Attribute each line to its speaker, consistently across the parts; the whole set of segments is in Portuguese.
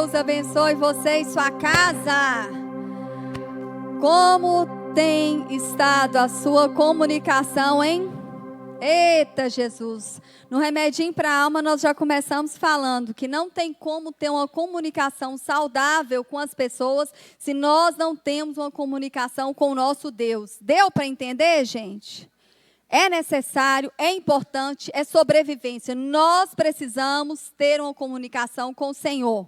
Speaker 1: Deus abençoe você e sua casa. Como tem estado a sua comunicação, hein? Eita, Jesus. No Remedinho para a Alma nós já começamos falando que não tem como ter uma comunicação saudável com as pessoas se nós não temos uma comunicação com o nosso Deus. Deu para entender, gente? É necessário, é importante, é sobrevivência. Nós precisamos ter uma comunicação com o Senhor.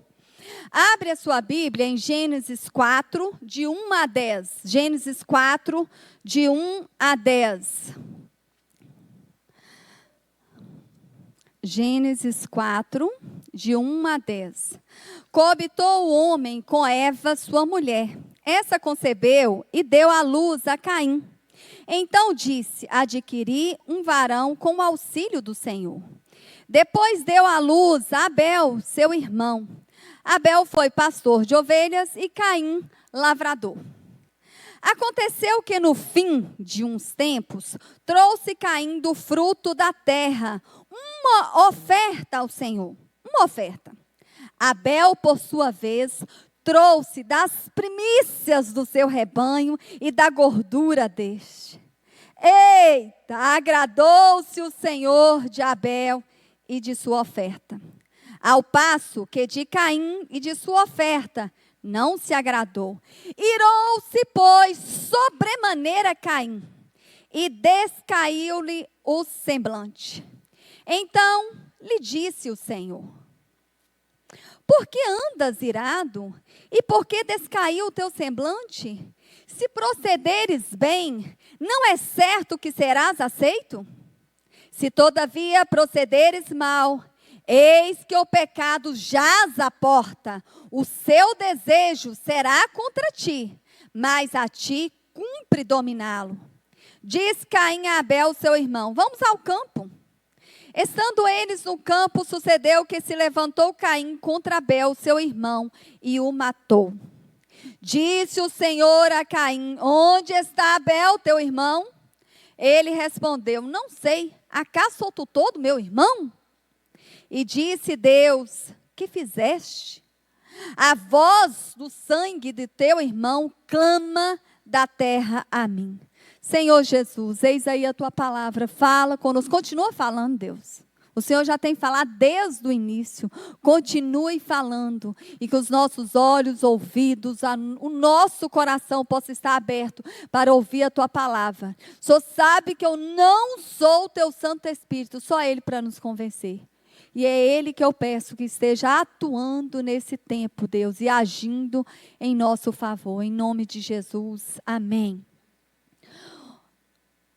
Speaker 1: Abre a sua Bíblia em Gênesis 4, de 1 a 10. Gênesis 4, de 1 a 10. Gênesis 4, de 1 a 10. Coabitou o homem com Eva, sua mulher. Essa concebeu e deu à luz a Caim. Então disse: adquiri um varão com o auxílio do Senhor. Depois deu à luz a Abel, seu irmão. Abel foi pastor de ovelhas e Caim, lavrador. Aconteceu que no fim de uns tempos, trouxe Caim do fruto da terra uma oferta ao Senhor. Uma oferta. Abel, por sua vez, trouxe das primícias do seu rebanho e da gordura deste. Eita, agradou-se o Senhor de Abel e de sua oferta. Ao passo que de Caim e de sua oferta não se agradou. Irou-se, pois, sobremaneira Caim, e descaiu-lhe o semblante. Então lhe disse o Senhor: por que andas irado? E por que descaiu o teu semblante? Se procederes bem, não é certo que serás aceito? Se todavia procederes mal, eis que o pecado jaz à porta, o seu desejo será contra ti, mas a ti cumpre dominá-lo. Diz Caim a Abel, seu irmão: vamos ao campo. Estando eles no campo, sucedeu que se levantou Caim contra Abel, seu irmão, e o matou. Disse o Senhor a Caim: onde está Abel, teu irmão? Ele respondeu: não sei, acaso sou tu todo, meu irmão? E disse Deus: que fizeste? A voz do sangue de teu irmão clama da terra a mim. Senhor Jesus, eis aí a tua palavra, fala conosco, continua falando, Deus. O Senhor já tem falado desde o início, continue falando, e que os nossos olhos, ouvidos, o nosso coração possa estar aberto para ouvir a tua palavra. O Senhor sabe que eu não sou o teu Santo Espírito, só Ele para nos convencer. E é Ele que eu peço que esteja atuando nesse tempo, Deus, e agindo em nosso favor, em nome de Jesus, amém.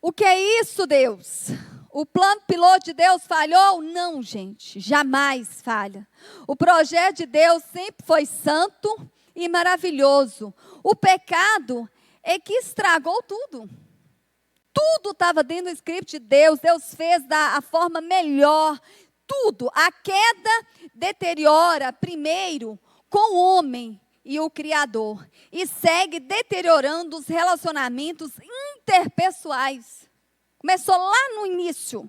Speaker 1: O que é isso, Deus? O plano piloto de Deus falhou? Não, gente, jamais falha. O projeto de Deus sempre foi santo e maravilhoso. O pecado é que estragou tudo. Tudo estava dentro do script de Deus. Deus fez da forma melhor. Tudo. A queda deteriora primeiro com o homem e o Criador. E segue deteriorando os relacionamentos interpessoais. Começou lá no início.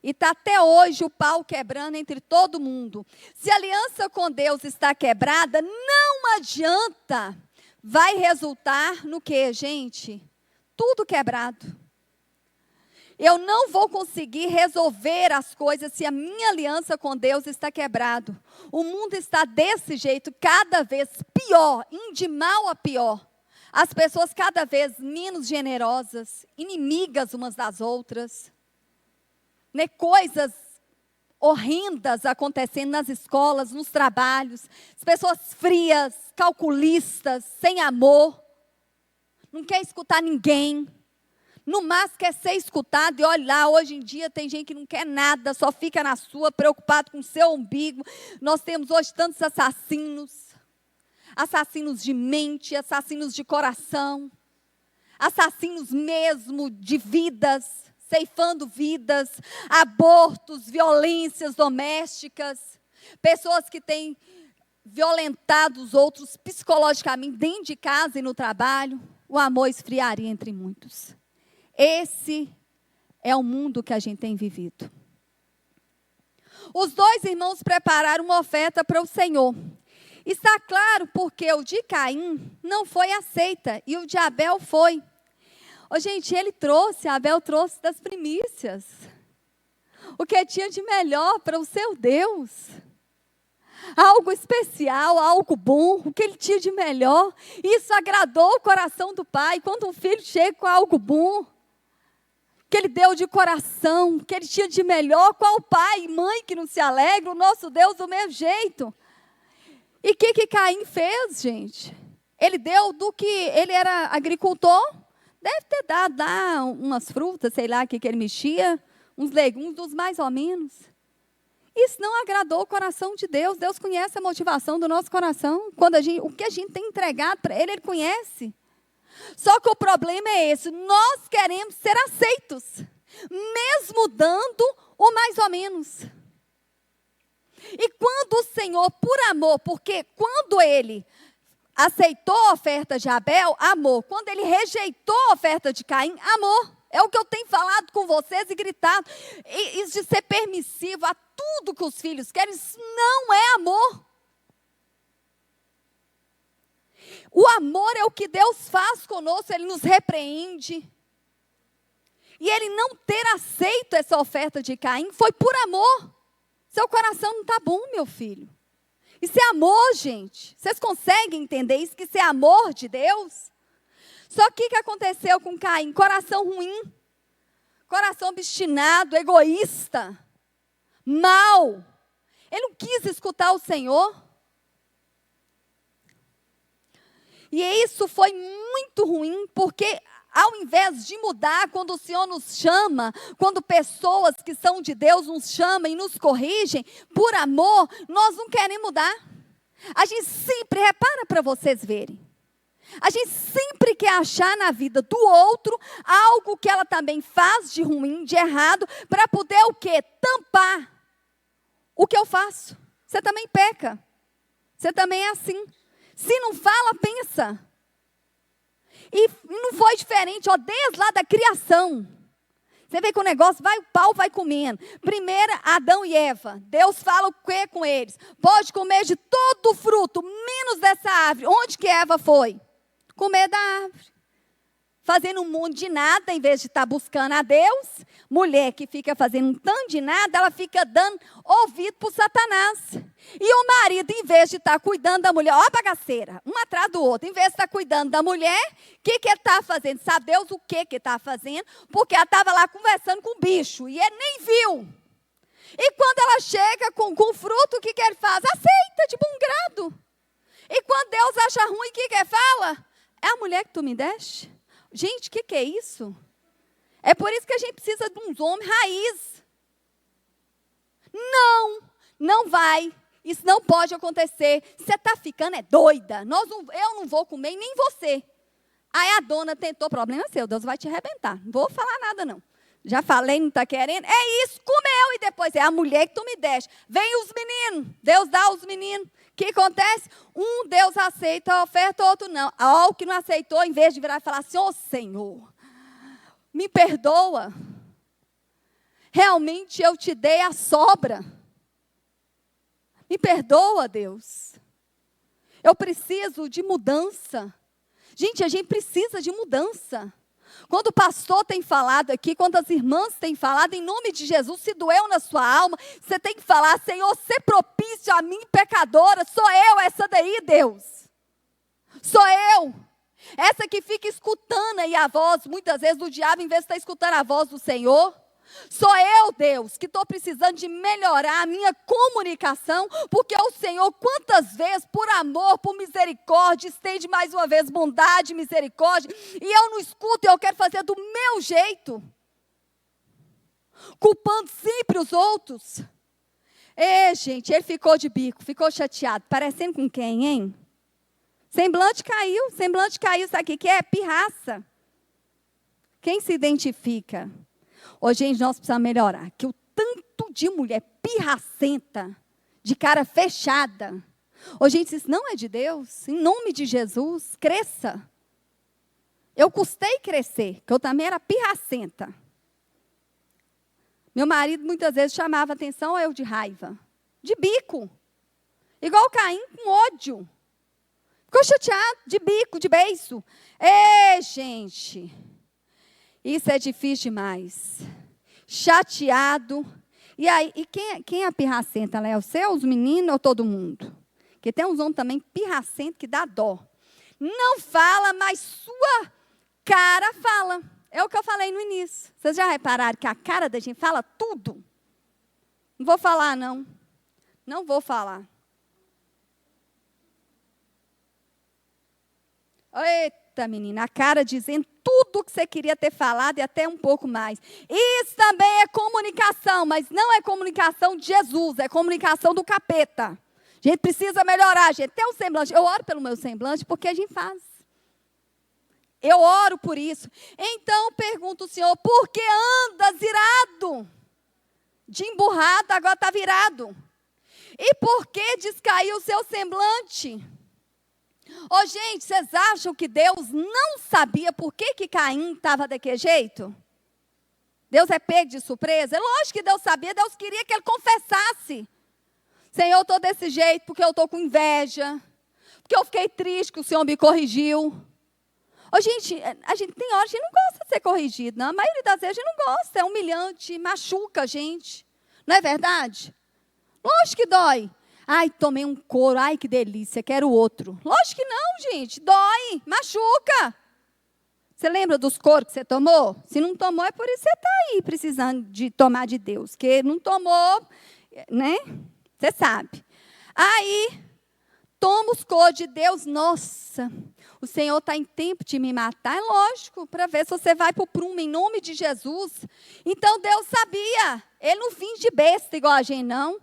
Speaker 1: E está até hoje o pau quebrando entre todo mundo. Se a aliança com Deus está quebrada, não adianta. Vai resultar no quê, gente? Tudo quebrado. Eu não vou conseguir resolver as coisas se a minha aliança com Deus está quebrado. O mundo está desse jeito, cada vez pior, indo de mal a pior. As pessoas cada vez menos generosas, inimigas umas das outras. Coisas horrendas acontecendo nas escolas, nos trabalhos. As pessoas frias, calculistas, sem amor. Não quer escutar ninguém. No máximo quer ser escutado, e olha lá, hoje em dia tem gente que não quer nada, só fica na sua, preocupado com o seu umbigo. Nós temos hoje tantos assassinos de mente, assassinos de coração, assassinos mesmo de vidas, ceifando vidas, abortos, violências domésticas, pessoas que têm violentado os outros psicologicamente dentro de casa e no trabalho. O amor esfriaria entre muitos. Esse é o mundo que a gente tem vivido. Os dois irmãos prepararam uma oferta para o Senhor. Está claro porque o de Caim não foi aceita e o de Abel foi. Gente, Abel trouxe das primícias. O que tinha de melhor para o seu Deus. Algo especial, algo bom, o que ele tinha de melhor. Isso agradou o coração do pai. Quando um filho chega com algo bom, que ele deu de coração, que ele tinha de melhor, qual pai e mãe que não se alegra? O nosso Deus do mesmo jeito. E o que Caim fez, gente? Ele deu do que ele era agricultor, deve ter dado lá umas frutas, sei lá o que ele mexia, uns legumes, dos mais ou menos. Isso não agradou o coração de Deus. Deus conhece a motivação do nosso coração. O que a gente tem entregado para Ele, Ele conhece. Só que o problema é esse, nós queremos ser aceitos, mesmo dando o mais ou menos. E quando o Senhor, por amor, porque quando Ele aceitou a oferta de Abel, amor. Quando Ele rejeitou a oferta de Caim, amor. É o que eu tenho falado com vocês e gritado. Isso de ser permissivo a tudo que os filhos querem, isso não é amor. O amor é o que Deus faz conosco, Ele nos repreende. E Ele não ter aceito essa oferta de Caim foi por amor. Seu coração não está bom, meu filho. Isso é amor, gente. Vocês conseguem entender isso? Que isso é amor de Deus? Só que o que aconteceu com Caim? Coração ruim. Coração obstinado, egoísta. Mau. Ele não quis escutar o Senhor. E isso foi muito ruim, porque ao invés de mudar, quando o Senhor nos chama, quando pessoas que são de Deus nos chamam e nos corrigem, por amor, nós não queremos mudar. A gente sempre, repara para vocês verem, a gente sempre quer achar na vida do outro algo que ela também faz de ruim, de errado, para poder o quê? Tampar o que eu faço. Você também peca. Você também é assim. Se não fala, pensa. E não foi diferente, desde lá da criação. Você vê que o negócio o pau vai comendo. Primeiro, Adão e Eva. Deus fala o que com eles? Pode comer de todo o fruto, menos dessa árvore. Onde que Eva foi? Comer da árvore. Fazendo um monte de nada, em vez de estar buscando a Deus. Mulher que fica fazendo um tanto de nada, ela fica dando ouvido para o Satanás. E o marido, em vez de estar cuidando da mulher, a bagaceira, um atrás do outro, em vez de estar cuidando da mulher, o que ele está fazendo? Sabe Deus o que ele está fazendo? Porque ela estava lá conversando com o bicho, e ele nem viu. E quando ela chega com o fruto, o que ele faz? Aceita de bom grado. E quando Deus acha ruim, o que ele fala? É a mulher que tu me deste? Gente, o que é isso? É por isso que a gente precisa de uns homens raiz. Não vai. Isso não pode acontecer. Você está ficando doida. Eu não vou comer, nem você. Aí a dona tentou, problema seu, Deus vai te arrebentar. Não vou falar nada não. Já falei, não está querendo? É isso, comeu. E depois é a mulher que tu me deste. Vem os meninos, Deus dá aos meninos. O que acontece? Um Deus aceita a oferta, o outro não. O que não aceitou, em vez de virar e falar assim, Senhor, me perdoa. Realmente eu te dei a sobra. Me perdoa, Deus. Eu preciso de mudança. Gente, a gente precisa de mudança. Quando o pastor tem falado aqui, quando as irmãs têm falado, em nome de Jesus, se doeu na sua alma, você tem que falar, Senhor, ser propício a mim, pecadora, sou eu essa daí, Deus. Sou eu. Essa que fica escutando aí a voz, muitas vezes, do diabo, em vez de estar escutando a voz do Senhor. Sou eu, Deus, que estou precisando de melhorar a minha comunicação, porque o Senhor, quantas vezes, por amor, por misericórdia, estende mais uma vez bondade e misericórdia, e eu não escuto, eu quero fazer do meu jeito, culpando sempre os outros. Gente, ele ficou de bico, ficou chateado, parecendo com quem, hein? Semblante caiu, sabe o que é? Pirraça. Quem se identifica? Gente, nós precisamos melhorar, que o tanto de mulher pirracenta, de cara fechada. Gente, isso não é de Deus, em nome de Jesus, cresça. Eu custei crescer, que eu também era pirracenta. Meu marido muitas vezes chamava atenção, eu de raiva, de bico. Igual Caim, com ódio. Ficou chateado, de bico, de beiço. Gente, isso é difícil demais. Chateado. E aí, quem é pirracenta, Léo? Você, os meninos ou todo mundo? Porque tem uns homens também pirracentos que dá dó. Não fala, mas sua cara fala. É o que eu falei no início. Vocês já repararam que a cara da gente fala tudo? Não vou falar, não. Não vou falar. Eita, menina, a cara dizendo tudo o que você queria ter falado e até um pouco mais. Isso também é comunicação, mas não é comunicação de Jesus, é comunicação do capeta. A gente precisa melhorar, a gente tem um semblante. Eu oro pelo meu semblante porque a gente faz. Eu oro por isso. Então, pergunto ao Senhor, por que andas irado? De emburrado, agora está virado. E por que descaiu o seu semblante? Gente, vocês acham que Deus não sabia por que Caim estava daquele jeito? Deus é pego de surpresa? É lógico que Deus sabia, Deus queria que ele confessasse. Senhor, eu estou desse jeito porque eu estou com inveja, porque eu fiquei triste que o Senhor me corrigiu. Gente, a gente tem hora, a gente não gosta de ser corrigido, não. A maioria das vezes a gente não gosta, é humilhante, machuca a gente. Não é verdade? Lógico que dói. Ai, tomei um couro, ai que delícia, quero outro. Lógico que não, gente, dói, machuca. Você lembra dos coros que você tomou? Se não tomou, é por isso que você está aí precisando de tomar de Deus. Porque não tomou, né? Você sabe. Aí, toma os coros de Deus, nossa, o Senhor está em tempo de me matar, é lógico, para ver se você vai para o prumo em nome de Jesus. Então, Deus sabia, Ele não finge besta igual a gente, não.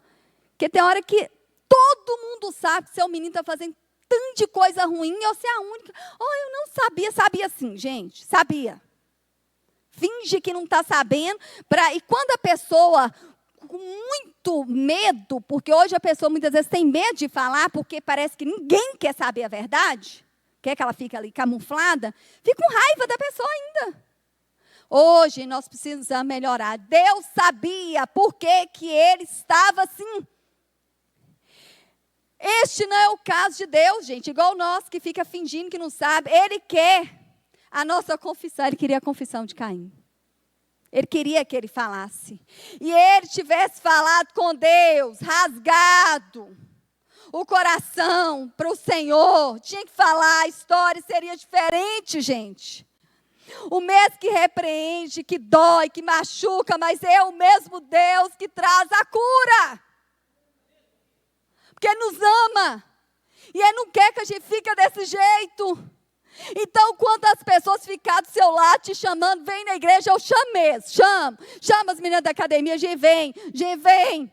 Speaker 1: Porque tem hora que todo mundo sabe que seu menino está fazendo tanto de coisa ruim e você é a única. Eu não sabia. Sabia sim, gente. Sabia. Finge que não está sabendo. E quando a pessoa, com muito medo, porque hoje a pessoa muitas vezes tem medo de falar, porque parece que ninguém quer saber a verdade, quer que ela fique ali camuflada, fica com raiva da pessoa ainda. Hoje nós precisamos melhorar. Deus sabia por que ele estava assim. Este não é o caso de Deus, gente, igual nós que fica fingindo que não sabe. Ele quer a nossa confissão. Ele queria a confissão de Caim. Ele queria que ele falasse. E ele tivesse falado com Deus, rasgado o coração para o Senhor. Tinha que falar, a história seria diferente, gente. O mesmo que repreende, que dói, que machuca, mas é o mesmo Deus que traz a cura. Porque Ele nos ama. E Ele não quer que a gente fique desse jeito. Então, quando as pessoas ficarem do seu lado te chamando, vem na igreja, eu chamo mesmo. Chama as meninas da academia, gente vem.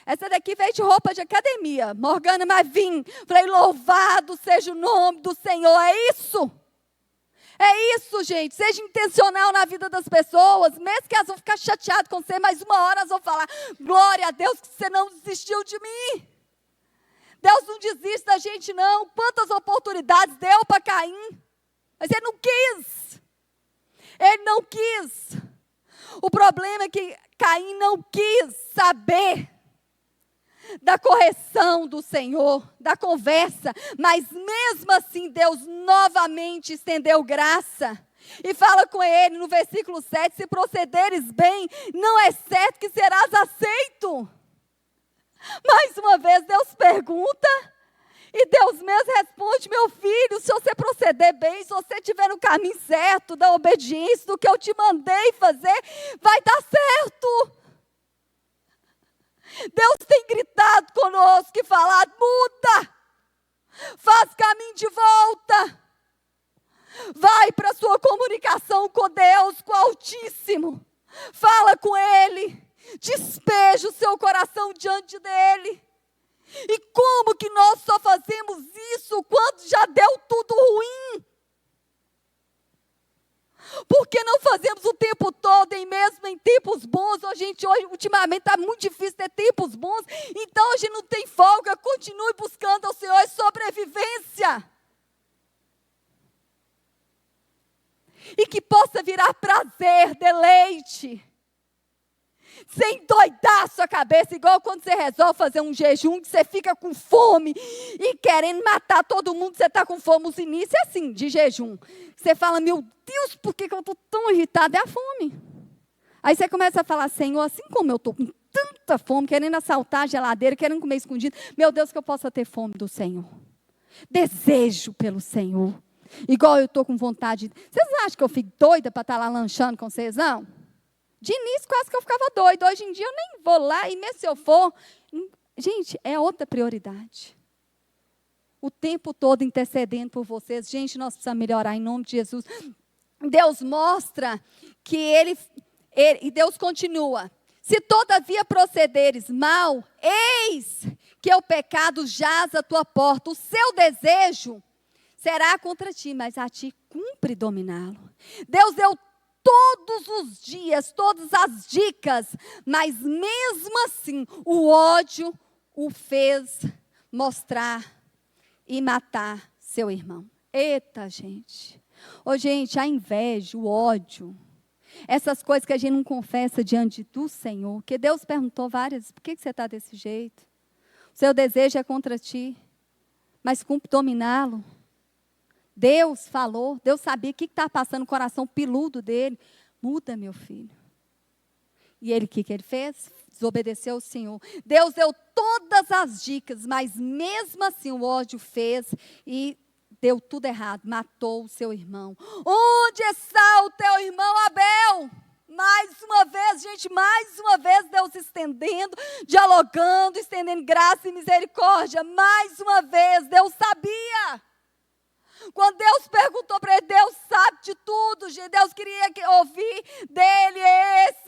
Speaker 1: Essa daqui veio de roupa de academia. Morgana, mas vim. Falei, louvado seja o nome do Senhor. É isso. É isso, gente. Seja intencional na vida das pessoas. Mesmo que elas vão ficar chateadas com você, mas uma hora elas vão falar, glória a Deus que você não desistiu de mim. Deus não desiste da gente, não. Quantas oportunidades deu para Caim. Mas ele não quis. Ele não quis. O problema é que Caim não quis saber da correção do Senhor, da conversa. Mas mesmo assim, Deus novamente estendeu graça. E fala com ele no versículo 7, se procederes bem, não é certo que serás aceito. Mais uma vez Deus pergunta, e Deus mesmo responde, meu filho, se você proceder bem, se você estiver no caminho certo, da obediência, do que eu te mandei fazer, vai dar certo. Deus tem gritado conosco e falado, muda, faz caminho de volta, vai para a sua comunicação com Deus, com o Altíssimo, fala com Ele. Despeja o seu coração diante dele. E como que nós só fazemos isso quando já deu tudo ruim? Por que não fazemos o tempo todo, e mesmo em tempos bons? Gente, hoje, ultimamente está muito difícil ter tempos bons. Então, hoje não tem folga. Continue buscando ao Senhor sobrevivência. E que possa virar prazer, deleite. sem endoidar a sua cabeça, igual quando você resolve fazer um jejum, que você fica com fome e querendo matar todo mundo, você está com fome. Os inícios é assim, de jejum. Você fala, meu Deus, por que eu estou tão irritada? É a fome. Aí você começa a falar, Senhor, assim como eu estou com tanta fome, querendo assaltar a geladeira, querendo comer escondido, meu Deus, que eu possa ter fome do Senhor. Desejo pelo Senhor. Igual eu estou com vontade. Vocês acham que eu fico doida para estar lá lanchando com vocês, não? De início, quase que eu ficava doida. Hoje em dia, eu nem vou lá, e mesmo se eu for... Gente, é outra prioridade. O tempo todo intercedendo por vocês. Gente, nós precisamos melhorar em nome de Jesus. Deus mostra que e Deus continua. Se todavia procederes mal, eis que o pecado jaz à tua porta. O seu desejo será contra ti, mas a ti cumpre dominá-lo. Deus deu todos os dias, todas as dicas, mas mesmo assim, o ódio o fez mostrar e matar seu irmão. Eita, gente. Ô, gente, a inveja, o ódio, essas coisas que a gente não confessa diante do Senhor, que Deus perguntou várias vezes, por que você está desse jeito? O seu desejo é contra ti, mas cumpre dominá-lo. Deus falou, Deus sabia o que estava passando no coração peludo dele. Muda, meu filho. E ele, o que ele fez? Desobedeceu ao Senhor. Deus deu todas as dicas, mas mesmo assim o ódio fez e deu tudo errado. Matou o seu irmão. Onde está o teu irmão Abel? Mais uma vez, gente, mais uma vez Deus estendendo, dialogando, estendendo graça e misericórdia. Mais uma vez, Deus sabia. Quando Deus perguntou para ele, Deus sabe de tudo, gente. Deus queria ouvir dele,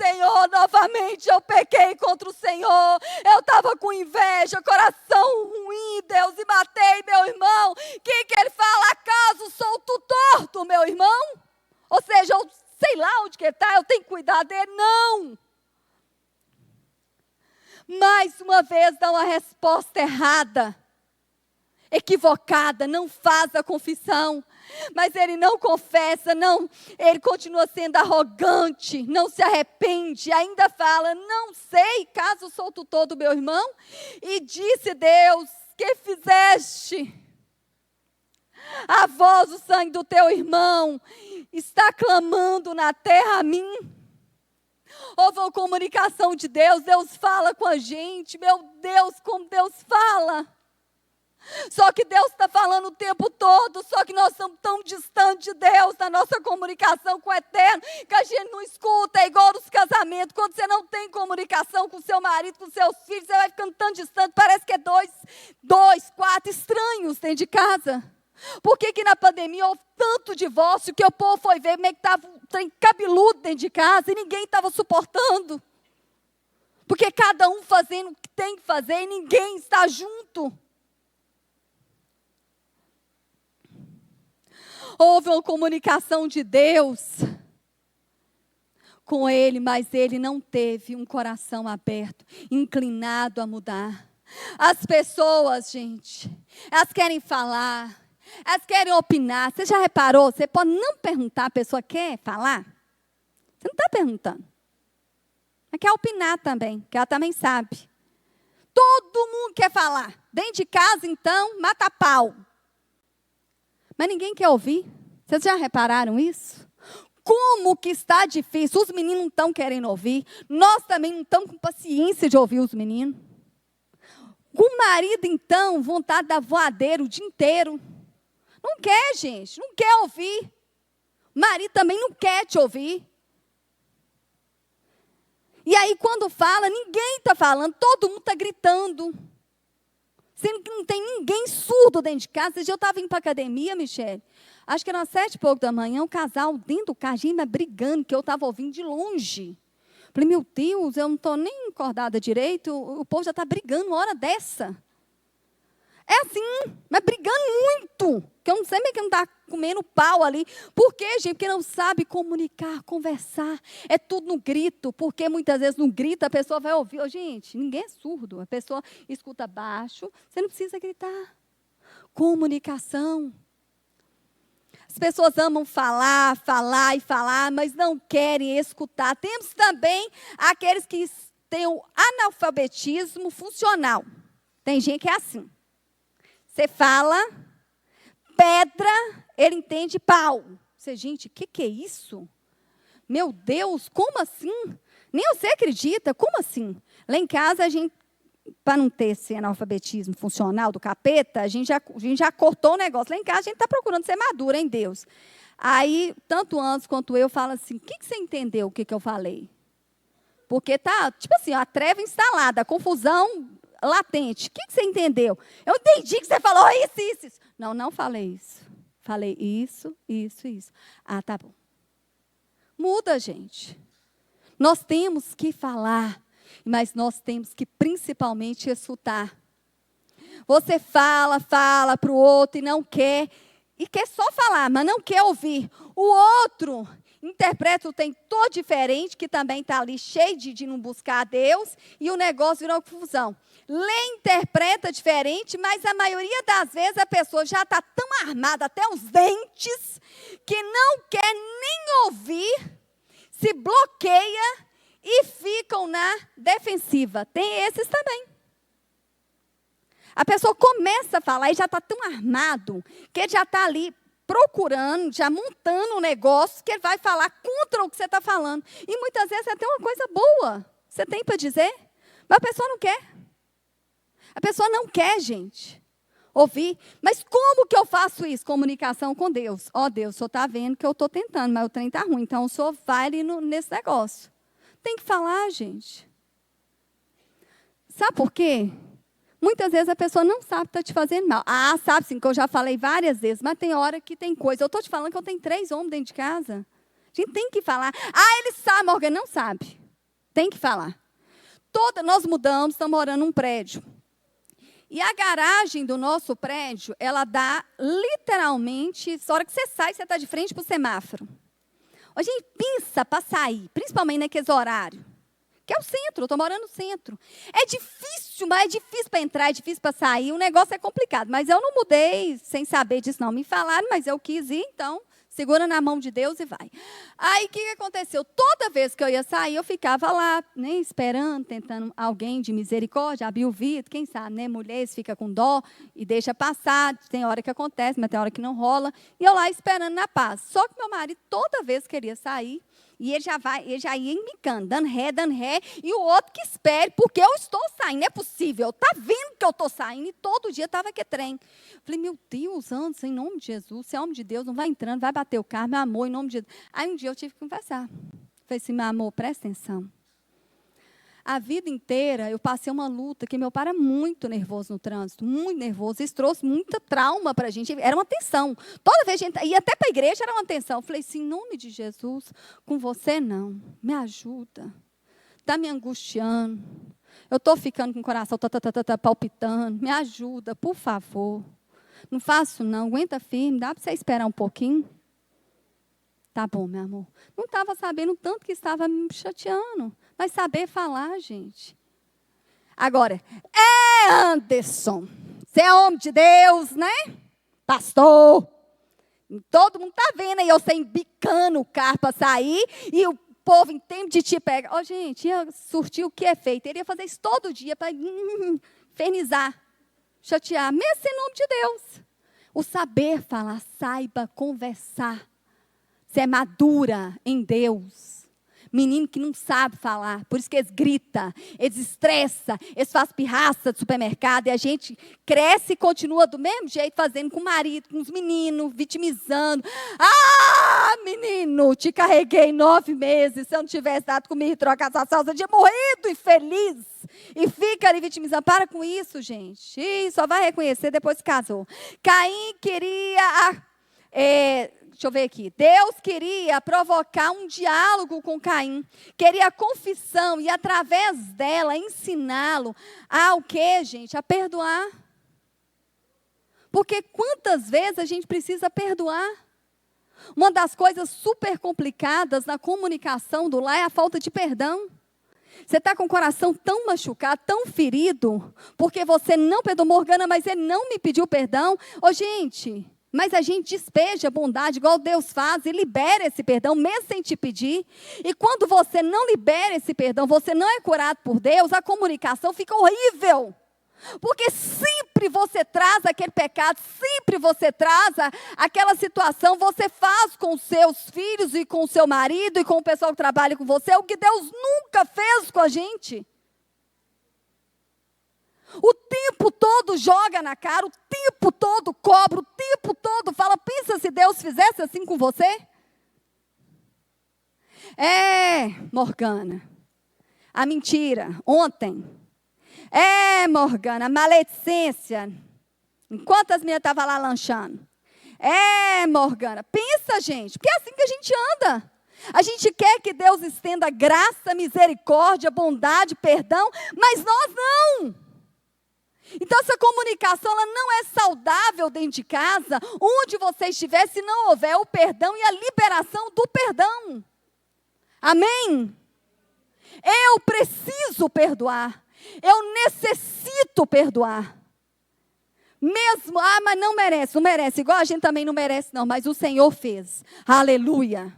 Speaker 1: Senhor, novamente eu pequei contra o Senhor. Eu estava com inveja, coração ruim, Deus, e matei meu irmão. O que ele fala? Acaso sou tu torto, meu irmão? Ou seja, eu sei lá onde que ele está, eu tenho que cuidar dele. Não. Mais uma vez dá uma resposta errada. Equivocada, não faz a confissão, mas ele não confessa, não, ele continua sendo arrogante, não se arrepende, ainda fala, não sei, caso sou tutor do meu irmão, e disse Deus, que fizeste? A voz do sangue do teu irmão está clamando na terra a mim. Houve uma comunicação de Deus, Deus fala com a gente, meu Deus, como Deus fala. Só que Deus está falando o tempo todo, só que nós estamos tão distantes de Deus, da nossa comunicação com o Eterno, que a gente não escuta, é igual nos casamentos, quando você não tem comunicação com seu marido, com seus filhos, você vai ficando tão distante, parece que é dois, quatro estranhos dentro de casa. Por que na pandemia houve tanto divórcio, que o povo foi ver como é que estava um trem cabeludo dentro de casa, e ninguém estava suportando. Porque cada um fazendo o que tem que fazer, e ninguém está junto. Houve uma comunicação de Deus com ele, mas ele não teve um coração aberto, inclinado a mudar. As pessoas, gente, elas querem falar, elas querem opinar. Você já reparou? Você pode não perguntar, a pessoa quer falar? Você não está perguntando. Ela quer opinar também, que ela também sabe. Todo mundo quer falar. Dentro de casa, então, mata pau. Mas ninguém quer ouvir. Vocês já repararam isso? Como que está difícil. Os meninos não estão querendo ouvir. Nós também não estamos com paciência de ouvir os meninos. O marido, então, vontade de dar voadeira o dia inteiro. Não quer, gente. Não quer ouvir. O marido também não quer te ouvir. E aí, quando fala, ninguém está falando. Todo mundo está gritando. Sendo que não tem ninguém surdo dentro de casa. Esse dia eu estava indo para a academia, Michele. Acho que era 7h pouco da manhã, um casal dentro do carro, ainda brigando, que eu estava ouvindo de longe. Falei, meu Deus, eu não estou nem acordada direito, o povo já está brigando uma hora dessa. É assim, mas brigando muito. Que eu não sei como é que não está comendo pau ali. Por quê, gente? Porque não sabe comunicar, conversar. É tudo no grito. Porque muitas vezes no grito a pessoa vai ouvir. Oh, gente, ninguém é surdo. A pessoa escuta baixo. Você não precisa gritar. Comunicação. As pessoas amam falar, falar e falar, mas não querem escutar. Temos também aqueles que têm o analfabetismo funcional. Tem gente que é assim. Você fala, pedra, ele entende pau. Você, gente, o que é isso? Meu Deus, como assim? Nem você acredita, como assim? Lá em casa, a gente, para não ter esse analfabetismo funcional do capeta, a gente já cortou o negócio. Lá em casa, a gente está procurando ser madura em Deus. Aí, tanto Anderson quanto eu falam assim, o que você entendeu o que eu falei? Porque tá, tipo assim, a treva instalada, a confusão latente. O que você entendeu? Eu entendi que você falou isso. Não falei isso. Falei isso. Ah, tá bom. Muda, gente. Nós temos que falar, mas nós temos que principalmente escutar. Você fala para o outro e quer só falar, mas não quer ouvir. O outro interpreta o tempo diferente, que também está ali cheio de não buscar a Deus, e o negócio virou confusão. Lê, interpreta diferente, mas a maioria das vezes a pessoa já está tão armada até os dentes, que não quer nem ouvir, se bloqueia e ficam na defensiva. Tem esses também. A pessoa começa a falar e já está tão armado, que ele já está ali procurando, já montando um negócio que ele vai falar contra o que você está falando. E muitas vezes é até uma coisa boa. Você tem para dizer, mas a pessoa não quer. A pessoa não quer, gente, ouvir. Mas como que eu faço isso? Comunicação com Deus. Deus, o senhor está vendo que eu estou tentando, mas o trem está ruim. Então, o senhor vai ali nesse negócio. Tem que falar, gente. Sabe por quê? Muitas vezes a pessoa não sabe que está te fazendo mal. Sabe sim, que eu já falei várias vezes, mas tem hora que tem coisa. Eu estou te falando que eu tenho 3 homens dentro de casa. A gente tem que falar. Ele sabe, Morgan, não sabe. Tem que falar. Nós mudamos, estamos morando num prédio. E a garagem do nosso prédio, ela dá literalmente, na hora que você sai, você está de frente para o semáforo. A gente pensa para sair, principalmente naqueles horários. Que é o centro, eu estou morando no centro. É difícil, mas é difícil para entrar, é difícil para sair, o negócio é complicado. Mas eu não mudei sem saber disso, não. Me falaram, mas eu quis ir, então, segura na mão de Deus e vai. Aí, o que aconteceu? Toda vez que eu ia sair, eu ficava lá, né, esperando, tentando alguém de misericórdia, abrir o vidro, quem sabe, né? Mulheres ficam com dó e deixa passar. Tem hora que acontece, mas tem hora que não rola. E eu lá esperando na paz. Só que meu marido, toda vez queria sair, e ele já ia embicando, dando ré, e o outro que espere, porque eu estou saindo, não é possível, está vendo que eu estou saindo, e todo dia estava que trem. Falei, meu Deus, Anderson, em nome de Jesus, você é homem de Deus, não vai entrando, vai bater o carro, meu amor, em nome de Jesus. Aí um dia eu tive que conversar. Falei assim, meu amor, presta atenção. A vida inteira eu passei uma luta, que meu pai era muito nervoso no trânsito, muito nervoso. Isso trouxe muita trauma para a gente. Era uma tensão. Toda vez que a gente ia até para a igreja, era uma tensão. Eu falei assim, em nome de Jesus, com você não. Me ajuda. Está me angustiando. Eu estou ficando com o coração palpitando. Me ajuda, por favor. Não faço não, aguenta firme. Dá para você esperar um pouquinho? Tá bom, meu amor. Não estava sabendo o tanto que estava me chateando. Mas saber falar, gente. Agora, Anderson, você é homem de Deus, né? Pastor. Todo mundo está vendo aí, eu sei embicando o carro para sair, e o povo em tempo de te pegar. Gente, ia surtir o que é feito. Ele ia fazer isso todo dia para infernizar, chatear. Mesmo em nome de Deus. O saber falar, saiba conversar. Você é madura em Deus. Menino que não sabe falar, por isso que eles gritam, eles estressam, eles fazem pirraça de supermercado, e a gente cresce e continua do mesmo jeito, fazendo com o marido, com os meninos, vitimizando. Menino, te carreguei 9 meses, se eu não tivesse dado comigo e trocado essa salsa, eu tinha morrido infeliz. E fica ali vitimizando. Para com isso, gente. Só vai reconhecer depois que casou. Caim queria... Deixa eu ver aqui. Deus queria provocar um diálogo com Caim. Queria a confissão e, através dela, ensiná-lo a o quê, gente? A perdoar. Porque quantas vezes a gente precisa perdoar? Uma das coisas super complicadas na comunicação do lar é a falta de perdão. Você está com o coração tão machucado, tão ferido, porque você não perdoou Morgana, mas ele não me pediu perdão. Gente... Mas a gente despeja a bondade, igual Deus faz, e libera esse perdão, mesmo sem te pedir. E quando você não libera esse perdão, você não é curado por Deus, a comunicação fica horrível. Porque sempre você traz aquele pecado, sempre você traz aquela situação, você faz com os seus filhos e com o seu marido e com o pessoal que trabalha com você, o que Deus nunca fez com a gente. O tempo todo joga na cara, o tempo todo cobra, o tempo todo fala, pensa se Deus fizesse assim com você? Morgana, a mentira, ontem. Morgana, a maledicência. Enquanto as meninas estavam lá lanchando. Morgana, pensa, gente, porque é assim que a gente anda. A gente quer que Deus estenda graça, misericórdia, bondade, perdão, mas nós não. Então essa comunicação ela não é saudável dentro de casa, onde você estiver, se não houver o perdão e a liberação do perdão. Amém? Eu preciso perdoar. Eu necessito perdoar. Mesmo, mas não merece, igual a gente também não merece não, mas o Senhor fez. Aleluia.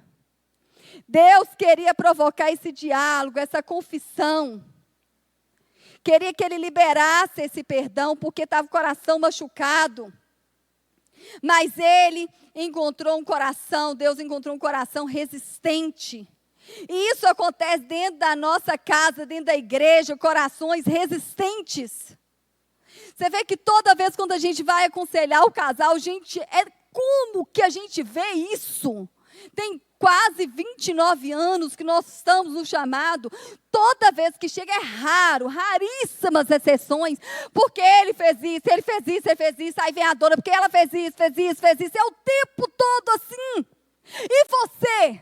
Speaker 1: Deus queria provocar esse diálogo, essa confissão. Queria que ele liberasse esse perdão, porque estava o coração machucado. Mas ele encontrou um coração, Deus encontrou um coração resistente. E isso acontece dentro da nossa casa, dentro da igreja, corações resistentes. Você vê que toda vez quando a gente vai aconselhar o casal, como que a gente vê isso? Tem quase 29 anos que nós estamos no chamado. Toda vez que chega é raríssimas exceções. Porque ele fez isso, ele fez isso, ele fez isso. Aí vem a dona, porque ela fez isso, fez isso, fez isso. É o tempo todo assim. E você?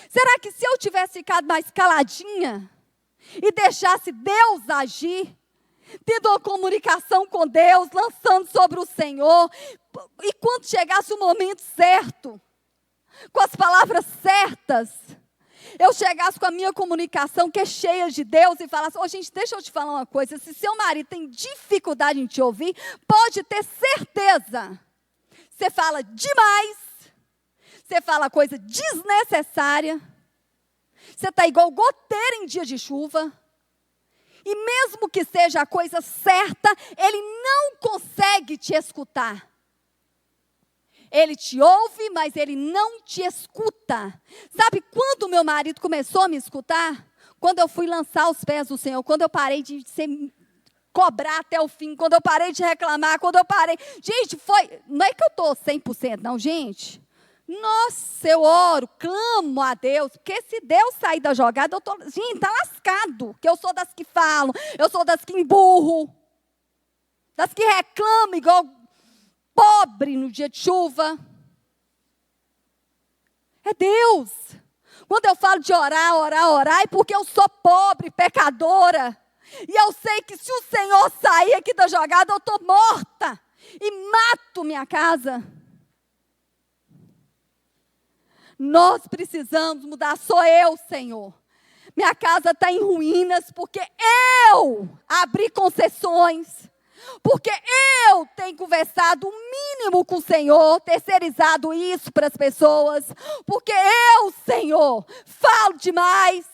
Speaker 1: Será que se eu tivesse ficado mais caladinha e deixasse Deus agir, tendo uma comunicação com Deus, lançando sobre o Senhor, e quando chegasse o momento certo, com as palavras certas, eu chegasse com a minha comunicação que é cheia de Deus e falasse, gente, deixa eu te falar uma coisa, se seu marido tem dificuldade em te ouvir, pode ter certeza, você fala demais, você fala coisa desnecessária, você está igual goteira em dia de chuva, e mesmo que seja a coisa certa, ele não consegue te escutar. Ele te ouve, mas ele não te escuta. Sabe quando meu marido começou a me escutar? Quando eu fui lançar aos pés do Senhor, quando eu parei de cobrar até o fim, quando eu parei de reclamar, quando eu parei... Gente, não é que eu estou 100%, não, gente. Nossa, eu oro, clamo a Deus, porque se Deus sair da jogada, eu estou... Gente, está lascado, que eu sou das que falam, eu sou das que emburro, das que reclamam igual pobre no dia de chuva. É Deus. Quando eu falo de orar, é porque eu sou pobre, pecadora. E eu sei que se o Senhor sair aqui da jogada, eu estou morta. E mato minha casa. Nós precisamos mudar, sou eu, Senhor. Minha casa está em ruínas porque eu abri concessões. Porque eu tenho conversado o mínimo com o Senhor, terceirizado isso para as pessoas. Porque eu, Senhor, falo demais.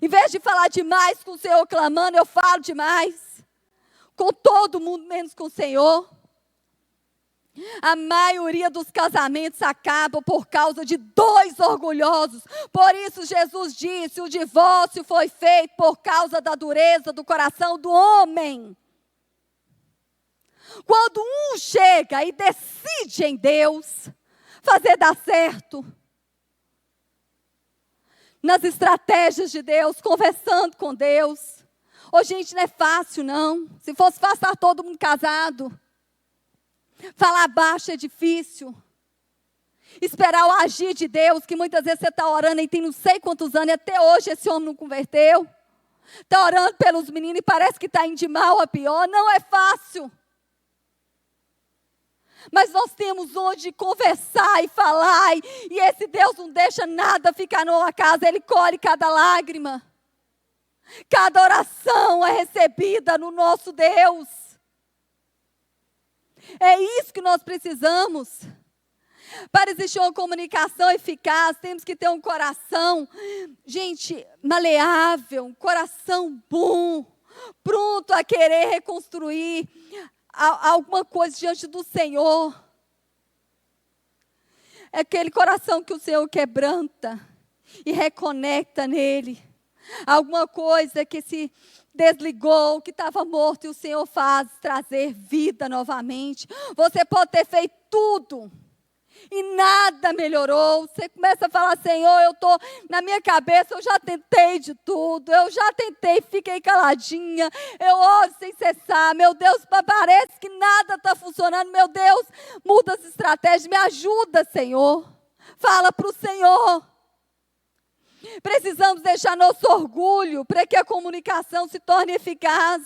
Speaker 1: Em vez de falar demais com o Senhor clamando, eu falo demais. Com todo mundo, menos com o Senhor. A maioria dos casamentos acaba por causa de dois orgulhosos. Por isso Jesus disse, o divórcio foi feito por causa da dureza do coração do homem. Quando um chega e decide em Deus fazer dar certo, nas estratégias de Deus, conversando com Deus. Gente, não é fácil não. Se fosse fácil, estar todo mundo casado. Falar baixo é difícil. Esperar o agir de Deus, que muitas vezes você está orando e tem não sei quantos anos, e até hoje esse homem não converteu. Está orando pelos meninos e parece que está indo de mal a pior. Não é fácil. Mas nós temos onde conversar e falar, e esse Deus não deixa nada ficar numa casa, Ele colhe cada lágrima. Cada oração é recebida no nosso Deus. É isso que nós precisamos. Para existir uma comunicação eficaz, temos que ter um coração, gente, maleável, um coração bom, pronto a querer reconstruir alguma coisa diante do Senhor. É aquele coração que o Senhor quebranta e reconecta nele. Alguma coisa que se desligou, que estava morto, e o Senhor faz trazer vida novamente. Você pode ter feito tudo e nada melhorou. Você começa a falar: Senhor, eu estou na minha cabeça, eu já tentei de tudo, eu já tentei, fiquei caladinha, eu oro sem cessar, meu Deus, parece que nada está funcionando, meu Deus, muda essa estratégia, me ajuda, Senhor. Fala para o Senhor. Precisamos deixar nosso orgulho para que a comunicação se torne eficaz.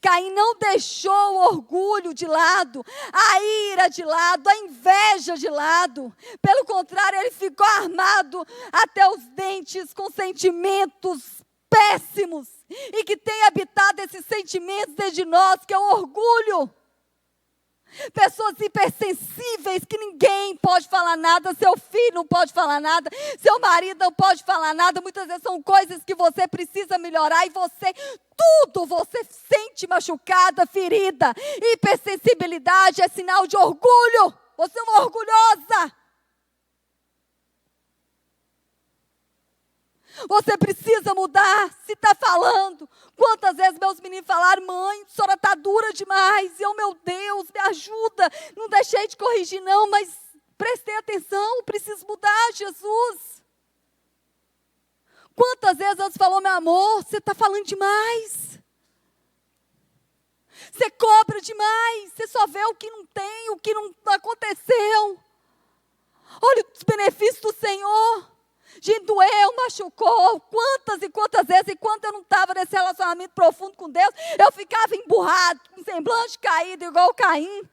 Speaker 1: Caim não deixou o orgulho de lado, a ira de lado, a inveja de lado. Pelo contrário, ele ficou armado até os dentes com sentimentos péssimos. E que tem habitado esses sentimentos dentro de nós, que é o orgulho. Pessoas hipersensíveis que ninguém pode falar nada, seu filho não pode falar nada, seu marido não pode falar nada. Muitas vezes são coisas que você precisa melhorar e tudo você sente machucada, ferida. Hipersensibilidade é sinal de orgulho. Você é uma orgulhosa. Você precisa mudar. Se está falando. Quantas vezes meus meninos falaram: mãe, a senhora está dura demais. E eu, meu Deus, me ajuda. Não deixei de corrigir não, mas prestei atenção. Preciso mudar, Jesus. Quantas vezes elas falou: meu amor, você está falando demais. Você cobra demais. Você só vê o que não tem, o que não aconteceu. Olha os benefícios do Senhor. Gente, doeu, machucou, quantas e quantas vezes, enquanto eu não estava nesse relacionamento profundo com Deus, eu ficava emburrado, com semblante caído, igual Caim,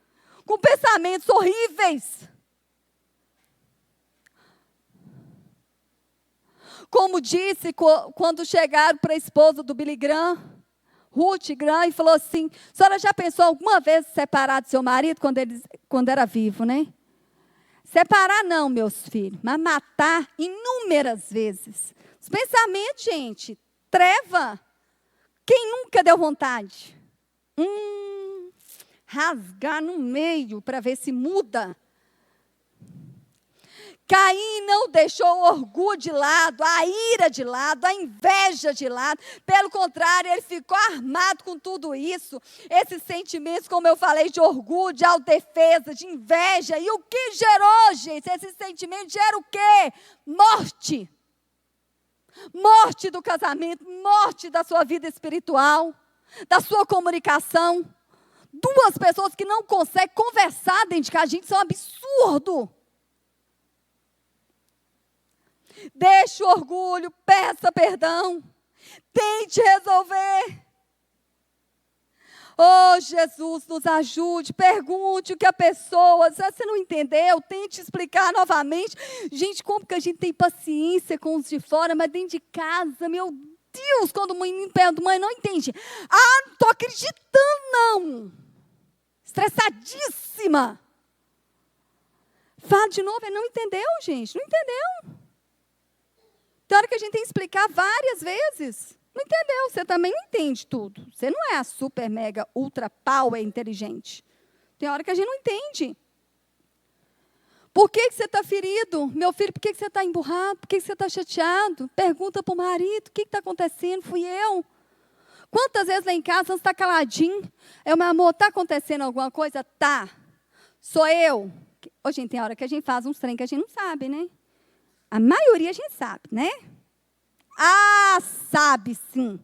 Speaker 1: com pensamentos horríveis. Como disse, quando chegaram para a esposa do Billy Graham, Ruth Graham, e falou assim: a senhora já pensou alguma vez separar do seu marido quando era vivo, né? Separar não, meus filhos, mas matar inúmeras vezes. Os pensamentos, gente, treva. Quem nunca deu vontade? Rasgar no meio para ver se muda. Caim não deixou o orgulho de lado, a ira de lado, a inveja de lado. Pelo contrário, ele ficou armado com tudo isso. Esses sentimentos, como eu falei, de orgulho, de autodefesa, de inveja. E o que gerou, gente? Esses sentimentos geram o quê? Morte. Morte do casamento, morte da sua vida espiritual, da sua comunicação. Duas pessoas que não conseguem conversar dentro de casa, gente, isso é um absurdo. Deixe o orgulho, peça perdão, tente resolver. Oh, Jesus, nos ajude, pergunte o que a pessoa, se você não entendeu, tente explicar novamente. Gente, como que a gente tem paciência com os de fora, mas dentro de casa, meu Deus, quando o menino pergunta: mãe, não entendi. Ah, não estou acreditando, não. Estressadíssima. Fala de novo, ele não entendeu, gente, não entendeu. Tem hora que a gente tem que explicar várias vezes. Não entendeu, você também não entende tudo. Você não é a super, mega, ultra, power inteligente. Tem hora que a gente não entende. Por que você está ferido? Meu filho, por que você está emburrado? Por que você está chateado? Pergunta para o marido: o que está acontecendo? Fui eu. Quantas vezes lá em casa você está caladinho? Meu amor, está acontecendo alguma coisa? Tá. Sou eu. Hoje, gente, tem hora que a gente faz uns trem que a gente não sabe, né? A maioria a gente sabe, né? Ah, sabe sim.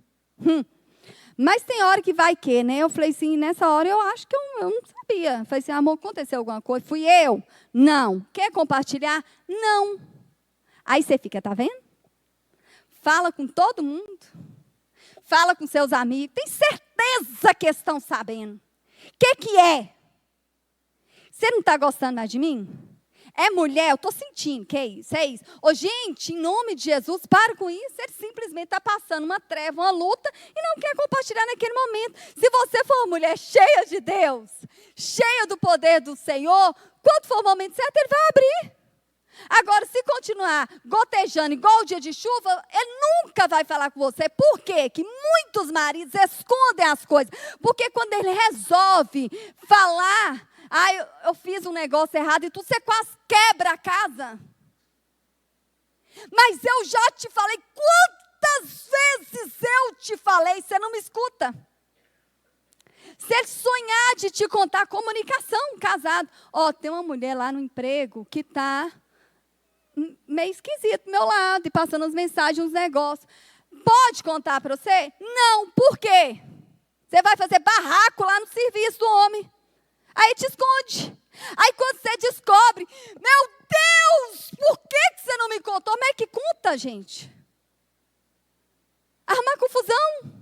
Speaker 1: Mas tem hora que vai que, né? Eu falei assim, nessa hora eu acho que eu não sabia. Eu falei assim: amor, aconteceu alguma coisa? Fui eu? Não. Quer compartilhar? Não. Aí você fica, tá vendo? Fala com todo mundo. Fala com seus amigos. Tem certeza que estão sabendo. O que é? Você não está gostando mais de mim? É mulher, eu estou sentindo que é isso, é isso. Ô, gente, em nome de Jesus, para com isso. Ele simplesmente está passando uma treva, uma luta, e não quer compartilhar naquele momento. Se você for uma mulher cheia de Deus, cheia do poder do Senhor, quando for o momento certo, ele vai abrir. Agora, se continuar gotejando igual o dia de chuva, ele nunca vai falar com você. Por quê? Que muitos maridos escondem as coisas. Porque quando ele resolve falar, eu fiz um negócio errado e tudo, você quase quebra a casa. Mas eu já te falei, quantas vezes eu te falei, você não me escuta. Se ele sonhar de te contar comunicação, casado. Tem uma mulher lá no emprego que está meio esquisito do meu lado, e passando as mensagens, uns negócios. Pode contar para você? Não, por quê? Você vai fazer barraco lá no serviço do homem. Aí te esconde. Aí quando você descobre, meu Deus, por que você não me contou? Como é que conta, gente? Arrumar confusão.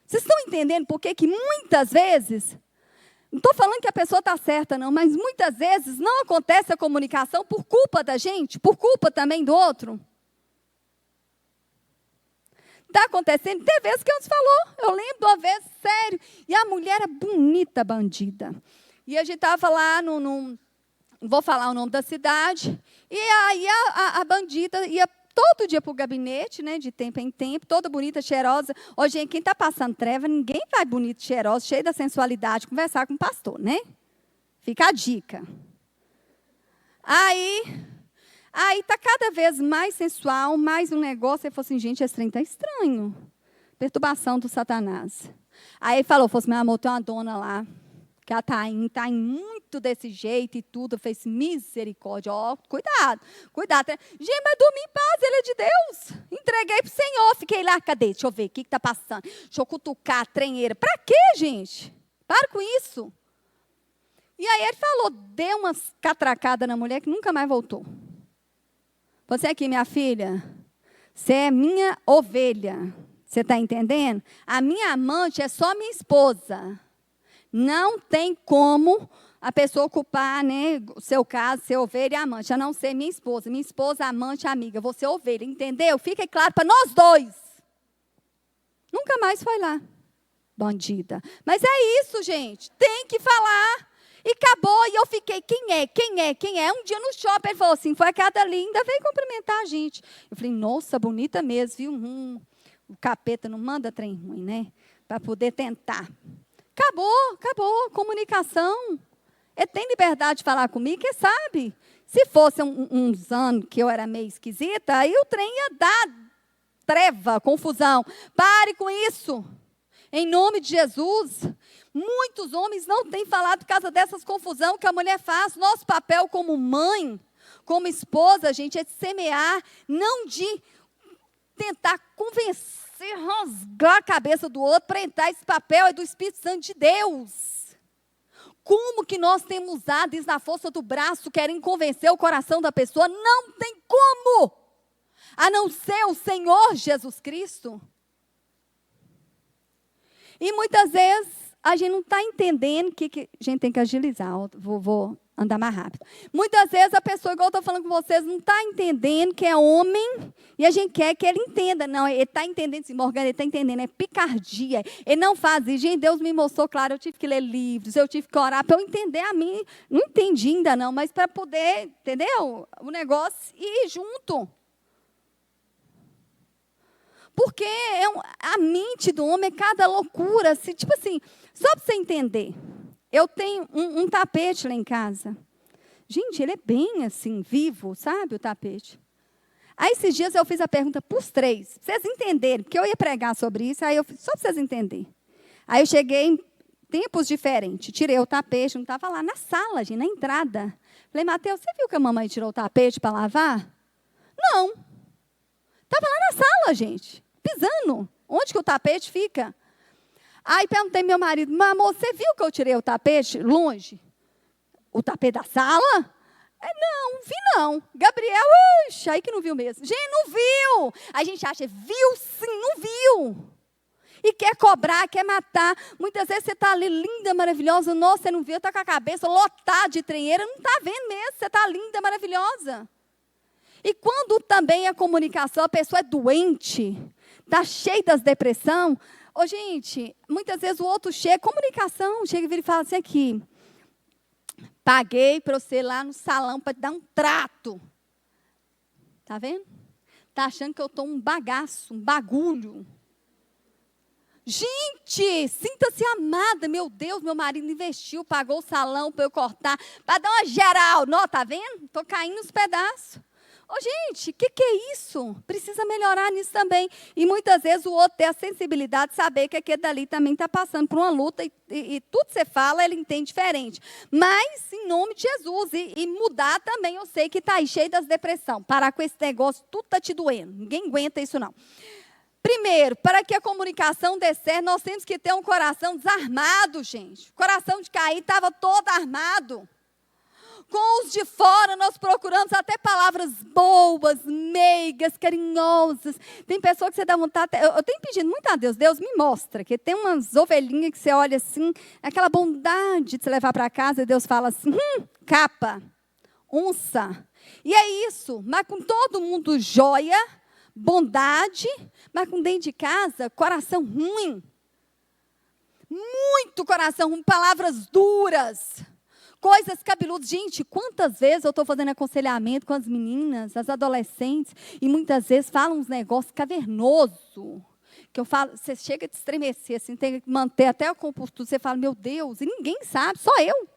Speaker 1: Vocês estão entendendo por que muitas vezes, não estou falando que a pessoa está certa não, mas muitas vezes não acontece a comunicação por culpa da gente, por culpa também do outro? Está acontecendo, tem vezes que nos falou, eu lembro de uma vez, sério, e a mulher era bonita, bandida. E a gente estava lá, não vou falar o nome da cidade, e aí a bandida ia todo dia para o gabinete, né, de tempo em tempo, toda bonita, cheirosa. Gente, quem está passando treva, ninguém vai bonito, cheiroso, cheio da sensualidade, conversar com o pastor, né? Fica a dica. Aí está cada vez mais sensual, mais um negócio. Ele falou assim, gente, esse trem está estranho. Perturbação do Satanás. Aí ele falou, meu amor, tem uma dona lá, que ela está indo muito desse jeito e tudo. Eu falei assim, misericórdia, cuidado. Gente, mas dormi em paz, ele é de Deus. Entreguei para o Senhor, fiquei lá, cadê? Deixa eu ver, o que está passando? Deixa eu cutucar a trenheira. Para quê, gente? Para com isso. E aí ele falou, deu umas catracadas na mulher que nunca mais voltou. Você aqui, minha filha, você é minha ovelha. Você está entendendo? A minha amante é só minha esposa. Não tem como a pessoa ocupar, né, o seu caso, ser ovelha e amante, a não ser minha esposa, amante, amiga, você é ovelha, entendeu? Fica claro para nós dois. Nunca mais foi lá, bandida. Mas é isso, gente, tem que falar. E acabou, e eu fiquei, quem é? Um dia no shopping, ele falou assim, foi aquela linda, veio cumprimentar a gente. Eu falei, nossa, bonita mesmo, viu? O capeta não manda trem ruim, né? Para poder tentar. Acabou, comunicação. Ele tem liberdade de falar comigo, quem sabe? Se fosse uns anos que eu era meio esquisita, aí o trem ia dar treva, confusão. Pare com isso. Em nome de Jesus. Muitos homens não têm falado por causa dessas confusão que a mulher faz. Nosso papel como mãe, como esposa, gente, é de semear, não de tentar convencer, rasgar a cabeça do outro para entrar. Esse papel é do Espírito Santo de Deus. Como que nós temos usado isso na força do braço, querendo convencer o coração da pessoa? Não tem como, a não ser o Senhor Jesus Cristo. E muitas vezes a gente não está entendendo que a gente tem que agilizar. Vou andar mais rápido. Muitas vezes a pessoa, igual eu estou falando com vocês, não está entendendo que é homem e a gente quer que ele entenda. Não, ele está entendendo, sim, Morgana, ele está entendendo, é picardia. Ele não faz isso. Gente, Deus me mostrou, claro, eu tive que ler livros, eu tive que orar para eu entender a mim. Não entendi ainda não, mas para poder, entendeu? O negócio ir junto. Porque a mente do homem é cada loucura. Tipo assim, só para você entender. Eu tenho um tapete lá em casa. Gente, ele é bem assim, vivo, sabe, o tapete. Aí, esses dias, eu fiz a pergunta para os três, para vocês entenderem, porque eu ia pregar sobre isso, aí eu fiz, só para vocês entenderem. Aí, eu cheguei em tempos diferentes, tirei o tapete, não estava lá na sala, gente, na entrada. Falei, Mateus, você viu que a mamãe tirou o tapete para lavar? Não. Estava lá na sala, gente, pisando. Onde que o tapete fica? Aí perguntei ao meu marido, meu amor, você viu que eu tirei o tapete longe? O tapete da sala? Não, vi não. Gabriel, aí que não viu mesmo. Gente, não viu. A gente acha, viu sim, não viu. E quer cobrar, quer matar. Muitas vezes você está ali linda, maravilhosa. Nossa, você não viu, está com a cabeça lotada de treinheira. Não está vendo mesmo, você está linda, maravilhosa. E quando também a comunicação, a pessoa é doente, está cheia das depressão. Ô, gente, muitas vezes o outro chega, comunicação, chega e vira e fala assim aqui. Paguei para você ir lá no salão para te dar um trato. Está vendo? Está achando que eu estou um bagaço, um bagulho. Gente, sinta-se amada. Meu Deus, meu marido investiu, pagou o salão para eu cortar, para dar uma geral. Não, está vendo? Estou caindo nos pedaços. Ô, gente, o que é isso? Precisa melhorar nisso também. E muitas vezes o outro tem a sensibilidade de saber que aquele dali também está passando por uma luta e tudo que você fala, ele entende diferente. Mas, em nome de Jesus, e mudar também, eu sei que está aí cheio das depressões. Parar com esse negócio, tudo está te doendo. Ninguém aguenta isso, não. Primeiro, para que a comunicação dê certo, nós temos que ter um coração desarmado, gente. O coração de Caim estava todo armado. Com os de fora, nós procuramos até palavras boas, meigas, carinhosas. Tem pessoa que você dá vontade... Eu tenho pedido muito a Deus, Deus me mostra, que tem umas ovelhinhas que você olha assim, aquela bondade de se levar para casa, e Deus fala assim, capa, onça. E é isso, mas com todo mundo joia, bondade, mas com dentro de casa, coração ruim. Muito coração ruim, palavras duras. Coisas cabeludas. Gente, quantas vezes eu estou fazendo aconselhamento com as meninas, as adolescentes, e muitas vezes falam uns negócios cavernosos, que eu falo, você chega a te estremecer, assim, tem que manter até a compostura, você fala, meu Deus, e ninguém sabe, só eu.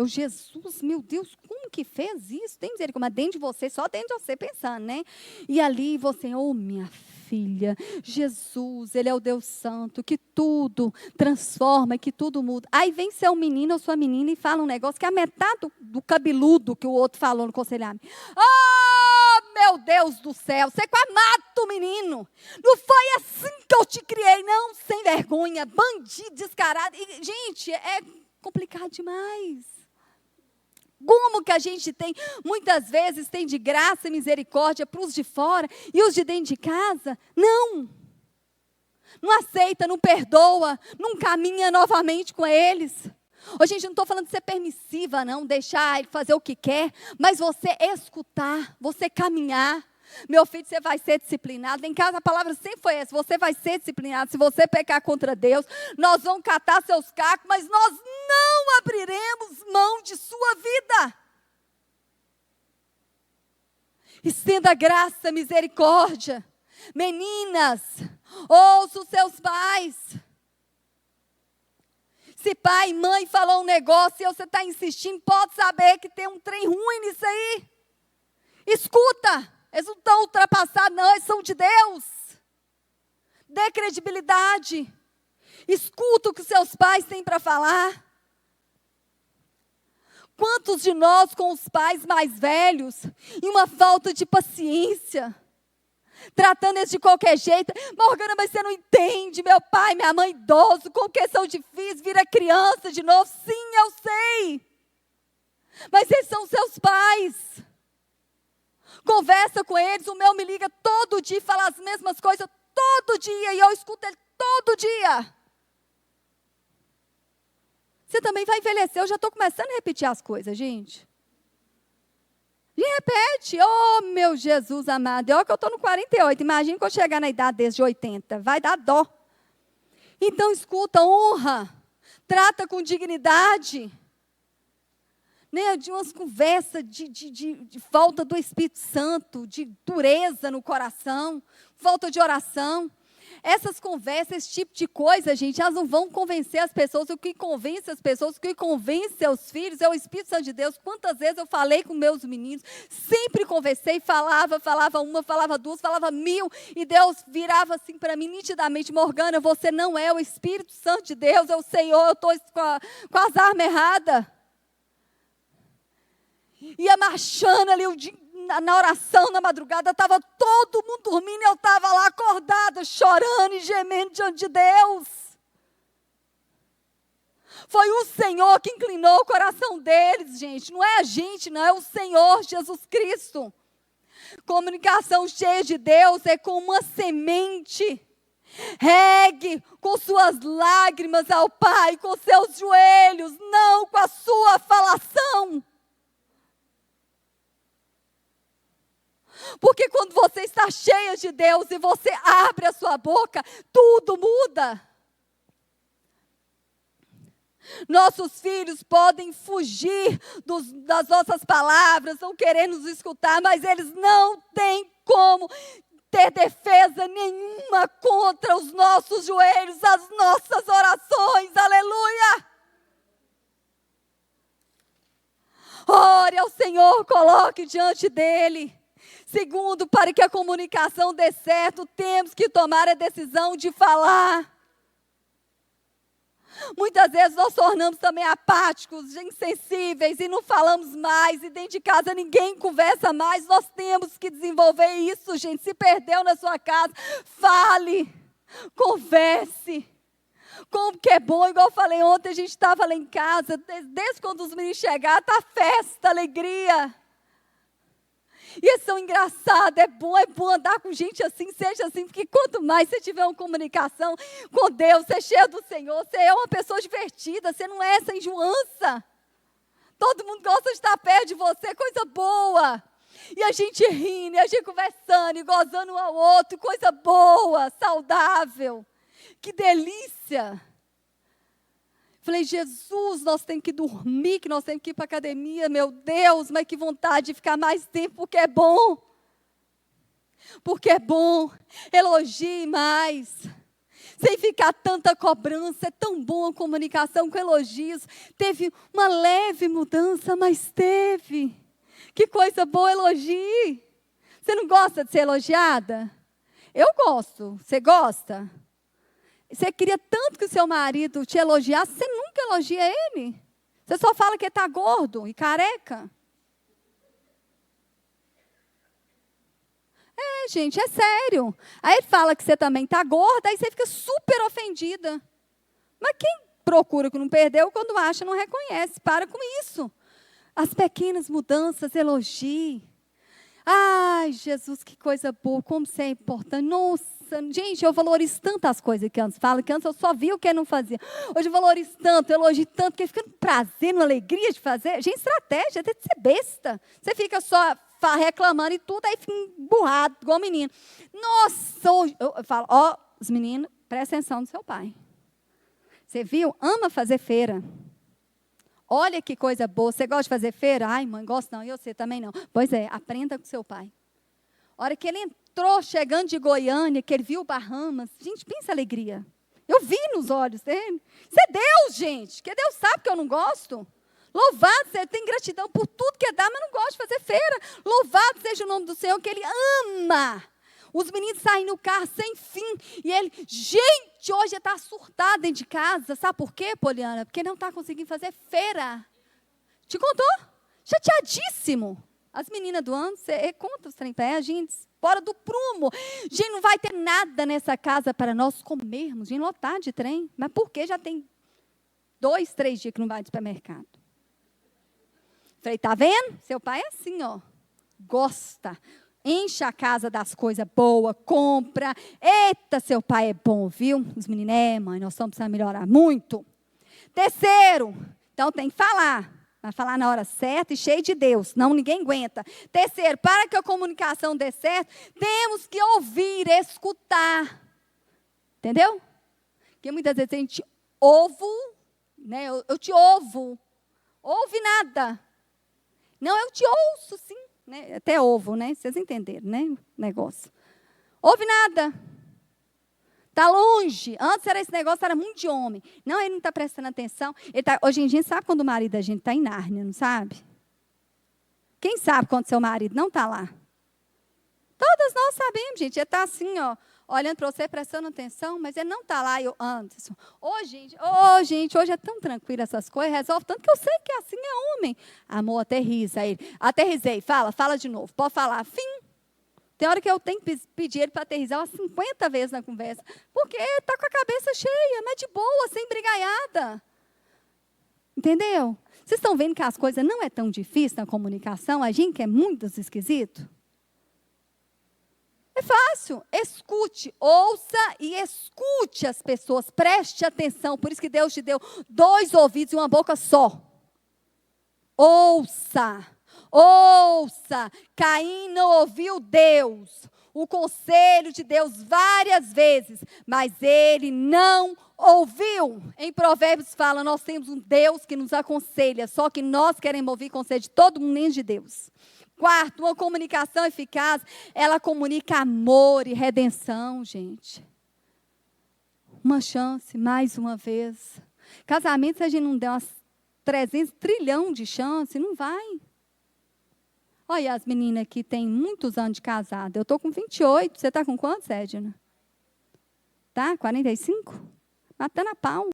Speaker 1: Jesus, meu Deus, como que fez isso? Tem misericórdia, mas dentro de você, só dentro de você pensando, né? E ali você, minha filha, Jesus, Ele é o Deus Santo, que tudo transforma, que tudo muda. Aí vem seu menino ou sua menina e fala um negócio que é a metade do cabeludo que o outro falou no conselhamento. Oh, meu Deus do céu, você quase mata o menino. Não foi assim que eu te criei, não, sem vergonha, bandido, descarado. E, gente, é complicado demais. Como que a gente tem, muitas vezes, tem de graça e misericórdia para os de fora e os de dentro de casa? Não. Não aceita, não perdoa, não caminha novamente com eles. Ô, gente, não estou falando de ser permissiva, não, deixar ele fazer o que quer, mas você escutar, você caminhar. Meu filho, você vai ser disciplinado. Em casa a palavra sempre foi essa, você vai ser disciplinado. Se você pecar contra Deus, nós vamos catar seus cacos, mas nós não abriremos mão de sua vida. Estenda graça, misericórdia. Meninas, ouça os seus pais. Se pai e mãe falou um negócio e você está insistindo, pode saber que tem um trem ruim nisso aí. Escuta. Eles não estão ultrapassados, não, eles são de Deus. Dê credibilidade. Escuta o que seus pais têm para falar. Quantos de nós com os pais mais velhos, e uma falta de paciência, tratando eles de qualquer jeito. Morgana, mas você não entende, meu pai, minha mãe idoso, com que são difíceis, vira criança de novo. Sim, eu sei. Mas eles são seus pais. Conversa com eles, o meu me liga todo dia, fala as mesmas coisas todo dia, e eu escuto ele todo dia. Você também vai envelhecer, eu já estou começando a repetir as coisas, gente. E repete, meu Jesus amado, olha que eu estou no 48, imagina quando eu chegar na idade desse de 80, vai dar dó. Então escuta, honra, trata com dignidade. De umas conversas de falta do Espírito Santo, de dureza no coração, falta de oração. Essas conversas, esse tipo de coisa, gente, elas não vão convencer as pessoas. O que convence as pessoas, o que convence seus filhos é o Espírito Santo de Deus. Quantas vezes eu falei com meus meninos, sempre conversei, falava uma, falava duas, falava mil, e Deus virava assim para mim nitidamente, Morgana, você não é o Espírito Santo de Deus, é o Senhor, eu estou com as armas erradas. Ia marchando ali na oração, na madrugada, estava todo mundo dormindo, eu estava lá acordada, chorando e gemendo diante de Deus. Foi o Senhor que inclinou o coração deles, gente. Não é a gente, não, é o Senhor Jesus Cristo. Comunicação cheia de Deus é como uma semente Regue com suas lágrimas ao Pai, com seus joelhos, não com a sua falação. Porque quando você está cheia de Deus e você abre a sua boca, tudo muda. Nossos filhos podem fugir das nossas palavras, não querer nos escutar, mas eles não têm como ter defesa nenhuma contra os nossos joelhos, as nossas orações. Aleluia! Ore ao Senhor, coloque diante dEle. Segundo, para que a comunicação dê certo, temos que tomar a decisão de falar. Muitas vezes nós tornamos também apáticos, insensíveis e não falamos mais. E dentro de casa ninguém conversa mais. Nós temos que desenvolver isso, gente. Se perdeu na sua casa, fale, converse. Como que é bom, igual eu falei ontem, a gente estava lá em casa. Desde quando os meninos chegaram, está festa, alegria. E eles são engraçados, é bom andar com gente assim, seja assim, porque quanto mais você tiver uma comunicação com Deus, você é cheio do Senhor, você é uma pessoa divertida, você não é essa enjoança. Todo mundo gosta de estar perto de você, coisa boa. E a gente rindo, e a gente conversando, e gozando um ao outro, coisa boa, saudável. Que delícia. Falei, Jesus, nós temos que dormir, que nós temos que ir para a academia, meu Deus, mas que vontade de ficar mais tempo, porque é bom. Porque é bom, elogie mais. Sem ficar tanta cobrança, é tão bom a comunicação com elogios. Teve uma leve mudança, mas teve. Que coisa boa, elogie. Você não gosta de ser elogiada? Eu gosto, você gosta? Você queria tanto que o seu marido te elogiasse, você nunca elogia ele. Você só fala que ele está gordo e careca. É, gente, é sério. Aí ele fala que você também está gorda, aí você fica super ofendida. Mas quem procura que não perdeu, quando acha, não reconhece. Para com isso. As pequenas mudanças, elogie. Ai, Jesus, que coisa boa, como você é importante. Nossa, gente, eu valorizo tantas coisas que antes falo, que antes eu só via o que eu não fazia. Hoje eu valorizo tanto, eu elogio tanto, que fica um prazer, uma alegria de fazer. Gente, estratégia, tem que ser besta. Você fica só reclamando e tudo, aí fica emburrado, igual menino. Nossa, hoje, eu falo, ó, os meninos, presta atenção no seu pai. Você viu? Ama fazer feira. Olha que coisa boa. Você gosta de fazer feira? Ai, mãe, gosto não. E você também não. Pois é, aprenda com seu pai. A hora que ele entrou, chegando de Goiânia, que ele viu Bahamas, gente, pensa a alegria. Eu vi nos olhos dele. Isso é Deus, gente. Que Deus sabe que eu não gosto. Louvado seja, tem gratidão por tudo que dá, mas não gosto de fazer feira. Louvado seja o nome do Senhor, que Ele ama. Os meninos saem no carro sem fim. E ele, gente, hoje está surtado dentro de casa. Sabe por quê, Poliana? Porque não está conseguindo fazer feira. Te contou? Chateadíssimo. As meninas do ano, você conta os trem pé, gente, fora do prumo. Gente, não vai ter nada nessa casa para nós comermos. Gente, lotar de trem. Mas por que já tem 2, 3 dias que não vai de supermercado? Falei, tá vendo? Seu pai é assim, ó. Gosta. Enche a casa das coisas boas, compra. Eita, seu pai é bom, viu? Os meninos, mãe, nós estamos precisando melhorar muito. Terceiro, então tem que falar. Vai falar na hora certa e cheio de Deus. Não, ninguém aguenta. Terceiro, para que a comunicação dê certo, temos que ouvir, escutar. Entendeu? Porque muitas vezes a gente ouve, né? Eu te ouvo. Ouve nada. Não, eu te ouço, sim. Né? Até ovo, né? Vocês entenderam, né? O negócio. Ouve nada. Está longe. Antes era esse negócio, era muito de homem. Não, ele não está prestando atenção. Hoje em dia, sabe quando o marido da gente está em Nárnia, não sabe? Quem sabe quando seu marido não está lá? Todas nós sabemos, gente. Ele está assim, ó, olhando para você, prestando atenção, mas ele não está lá. Anderson, gente, hoje é tão tranquilo essas coisas, resolve tanto que eu sei que assim é homem. Amor, aterriza. Aí ele, aterrisei, fala de novo. Pode falar, fim. Tem hora que eu tenho que pedir ele para aterrizar umas 50 vezes na conversa, porque está com a cabeça cheia, mas de boa, sem brigaiada. Entendeu? Vocês estão vendo que as coisas não é tão difícil na comunicação, a gente que é muito esquisito? É fácil. Escute, ouça e escute as pessoas. Preste atenção. Por isso que Deus te deu 2 ouvidos e uma boca só. Ouça. Ouça. Caim não ouviu Deus, o conselho de Deus várias vezes, mas ele não ouviu. Em Provérbios fala, nós temos um Deus que nos aconselha, só que nós queremos ouvir conselho de todo mundo, menos de Deus. Quarto, uma comunicação eficaz, ela comunica amor e redenção, gente. Uma chance, mais uma vez. Casamento, se a gente não der umas 300 trilhão de chance, não vai. Olha, as meninas aqui têm muitos anos de casada. Eu estou com 28. Você está com quantos, Edna? Tá? 45? Matando a pau.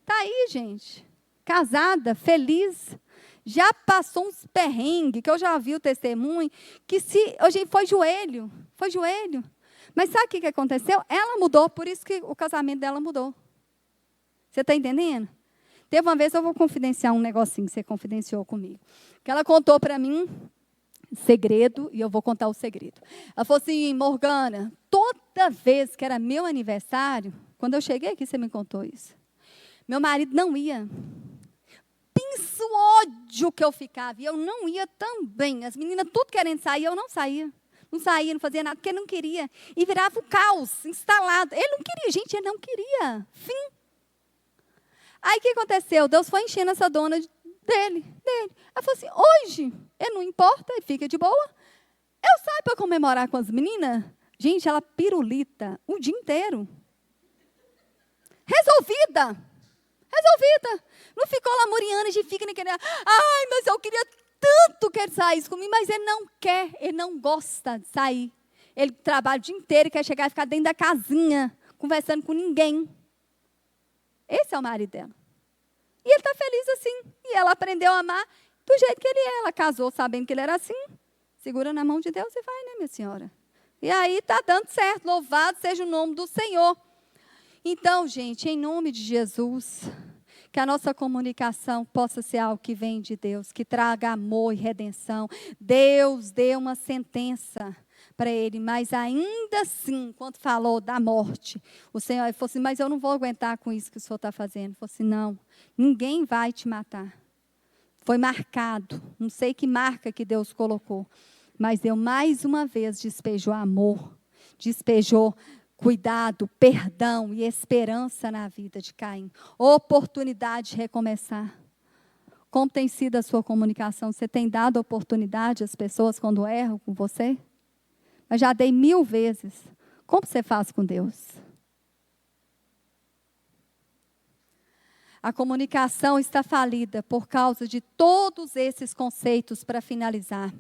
Speaker 1: Tá aí, gente. Casada, feliz. Já passou uns perrengues, que eu já vi o testemunho, que hoje foi joelho. Foi joelho. Mas sabe o que aconteceu? Ela mudou, por isso que o casamento dela mudou. Você está entendendo? Teve uma vez, eu vou confidenciar um negocinho que você confidenciou comigo. Que ela contou para mim segredo, e eu vou contar o segredo. Ela falou assim, Morgana, toda vez que era meu aniversário, quando eu cheguei aqui, você me contou isso, meu marido não ia. Pensa o ódio que eu ficava, e eu não ia também. As meninas tudo querendo sair, eu não saía. Não saía, não fazia nada, porque ele não queria. E virava o caos instalado. Ele não queria, gente, ele não queria. Fim. Aí o que aconteceu? Deus foi enchendo essa dona dele. Ela falou assim, hoje, ele não importa, ele fica de boa. Eu saio para comemorar com as meninas. Gente, ela pirulita o dia inteiro. Resolvida. Não ficou lamuriando, a gente fica nem querendo. Ai, mas eu queria tanto que ele saísse comigo, mas ele não quer, ele não gosta de sair. Ele trabalha o dia inteiro e quer chegar e ficar dentro da casinha, conversando com ninguém. Esse é o marido dela. E ele está feliz assim. E ela aprendeu a amar do jeito que ele é. Ela casou sabendo que ele era assim. Segura na mão de Deus e vai, né, minha senhora? E aí está dando certo. Louvado seja o nome do Senhor. Então, gente, em nome de Jesus, que a nossa comunicação possa ser algo que vem de Deus, que traga amor e redenção. Deus deu uma sentença para ele, mas ainda assim, quando falou da morte, o Senhor falou assim, mas eu não vou aguentar com isso que o Senhor está fazendo. Ele falou assim, não, ninguém vai te matar. Foi marcado, não sei que marca que Deus colocou, mas Deus mais uma vez despejou amor, despejou cuidado, perdão e esperança na vida de Caim. Oportunidade de recomeçar. Como tem sido a sua comunicação? Você tem dado oportunidade às pessoas quando erram com você? Mas já dei 1000 vezes. Como você faz com Deus? A comunicação está falida por causa de todos esses conceitos para finalizar.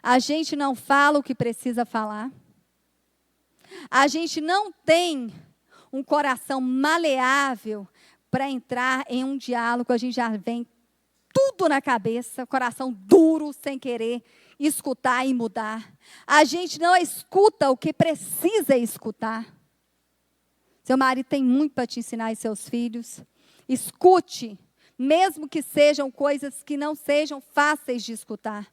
Speaker 1: A gente não fala o que precisa falar. A gente não tem um coração maleável para entrar em um diálogo. A gente já vem tudo na cabeça, coração duro, sem querer escutar e mudar. A gente não escuta o que precisa escutar. Seu marido tem muito para te ensinar e seus filhos. Escute, mesmo que sejam coisas que não sejam fáceis de escutar.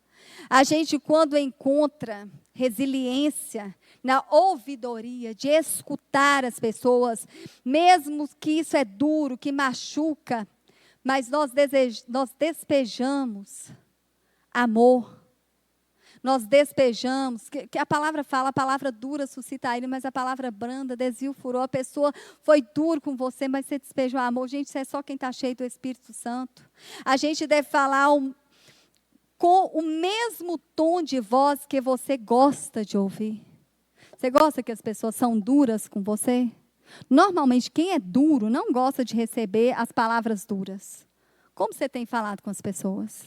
Speaker 1: A gente, quando encontra resiliência na ouvidoria, de escutar as pessoas, mesmo que isso é duro, que machuca, mas nós despejamos amor. Nós despejamos, que a palavra fala, a palavra dura suscita a ira, mas a palavra branda desvia o furor. A pessoa foi duro com você, mas você despejou amor. Gente, isso é só quem está cheio do Espírito Santo. A gente deve falar com o mesmo tom de voz que você gosta de ouvir. Você gosta que as pessoas são duras com você? Normalmente, quem é duro não gosta de receber as palavras duras. Como você tem falado com as pessoas?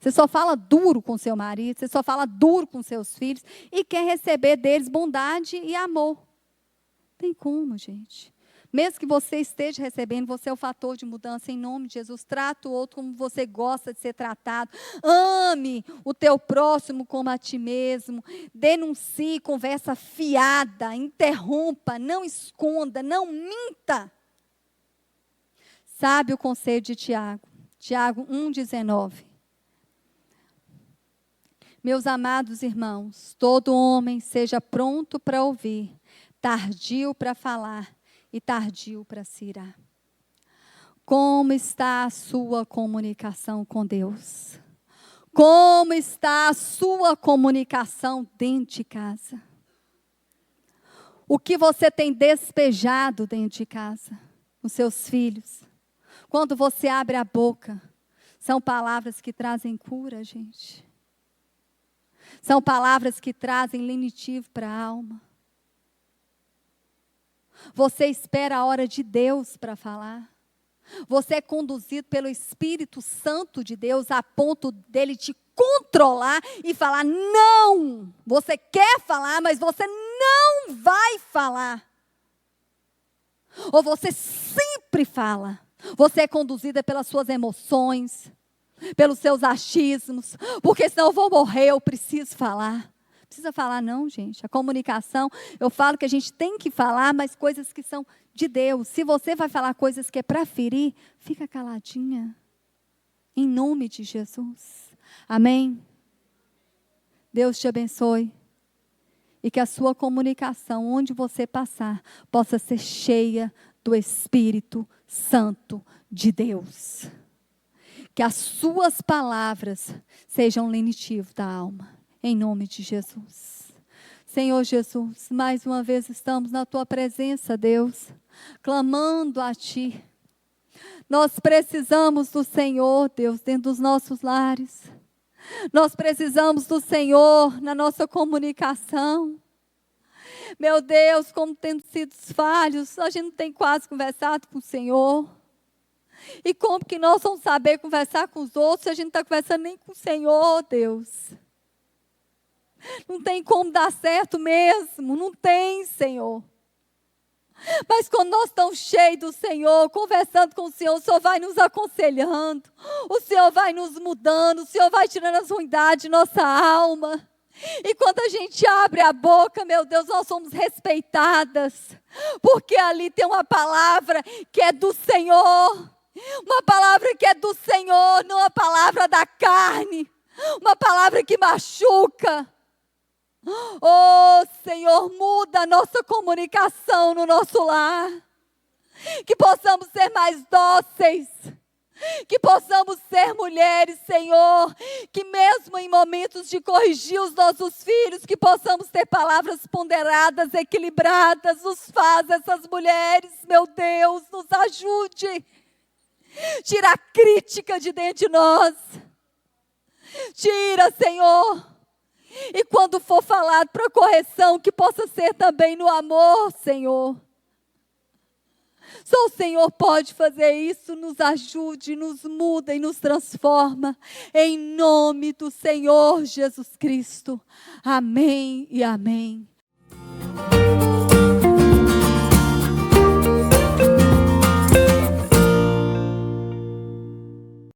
Speaker 1: Você só fala duro com seu marido, você só fala duro com seus filhos e quer receber deles bondade e amor. Tem como, gente. Mesmo que você esteja recebendo, você é o fator de mudança em nome de Jesus. Trata o outro como você gosta de ser tratado. Ame o teu próximo como a ti mesmo. Denuncie conversa fiada, interrompa, não esconda, não minta. Sabe o conselho de Tiago? Tiago 1,19. Meus amados irmãos, todo homem seja pronto para ouvir, tardio para falar e tardio para se irar. Como está a sua comunicação com Deus? Como está a sua comunicação dentro de casa? O que você tem despejado dentro de casa? Os seus filhos? Quando você abre a boca, são palavras que trazem cura, gente. São palavras que trazem lenitivo para a alma. Você espera a hora de Deus para falar. Você é conduzido pelo Espírito Santo de Deus a ponto dele te controlar e falar, não! Você quer falar, mas você não vai falar. Ou você sempre fala. Você é conduzida pelas suas emoções, pelos seus achismos, porque senão eu vou morrer, eu preciso falar. Não precisa falar não, gente. A comunicação, eu falo que a gente tem que falar, mas coisas que são de Deus. Se você vai falar coisas que é para ferir, fica caladinha. Em nome de Jesus. Amém? Deus te abençoe. E que a sua comunicação, onde você passar, possa ser cheia do Espírito Santo de Deus. Que as suas palavras sejam lenitivo da alma. Em nome de Jesus. Senhor Jesus, mais uma vez estamos na tua presença, Deus, clamando a ti. Nós precisamos do Senhor, Deus, dentro dos nossos lares. Nós precisamos do Senhor na nossa comunicação. Meu Deus, como tendo sido falhos, a gente não tem quase conversado com o Senhor. E como que nós vamos saber conversar com os outros se a gente não está conversando nem com o Senhor, Deus? Não tem como dar certo mesmo, não tem, Senhor. Mas quando nós estamos cheios do Senhor, conversando com o Senhor vai nos aconselhando, o Senhor vai nos mudando, o Senhor vai tirando as ruindades de nossa alma. E quando a gente abre a boca, meu Deus, nós somos respeitadas, porque ali tem uma palavra que é do Senhor, uma palavra que é do Senhor, não uma palavra da carne, uma palavra que machuca. Oh, Senhor, muda a nossa comunicação no nosso lar. Que possamos ser mais dóceis. Que possamos ser mulheres, Senhor. Que mesmo em momentos de corrigir os nossos filhos, que possamos ter palavras ponderadas, equilibradas. Nos faz essas mulheres, meu Deus, nos ajude. Tira a crítica de dentro de nós. Tira, Senhor. E quando for falado para correção, que possa ser também no amor, Senhor. Só o Senhor pode fazer isso, nos ajude, nos muda e nos transforma. Em nome do Senhor Jesus Cristo. Amém e amém.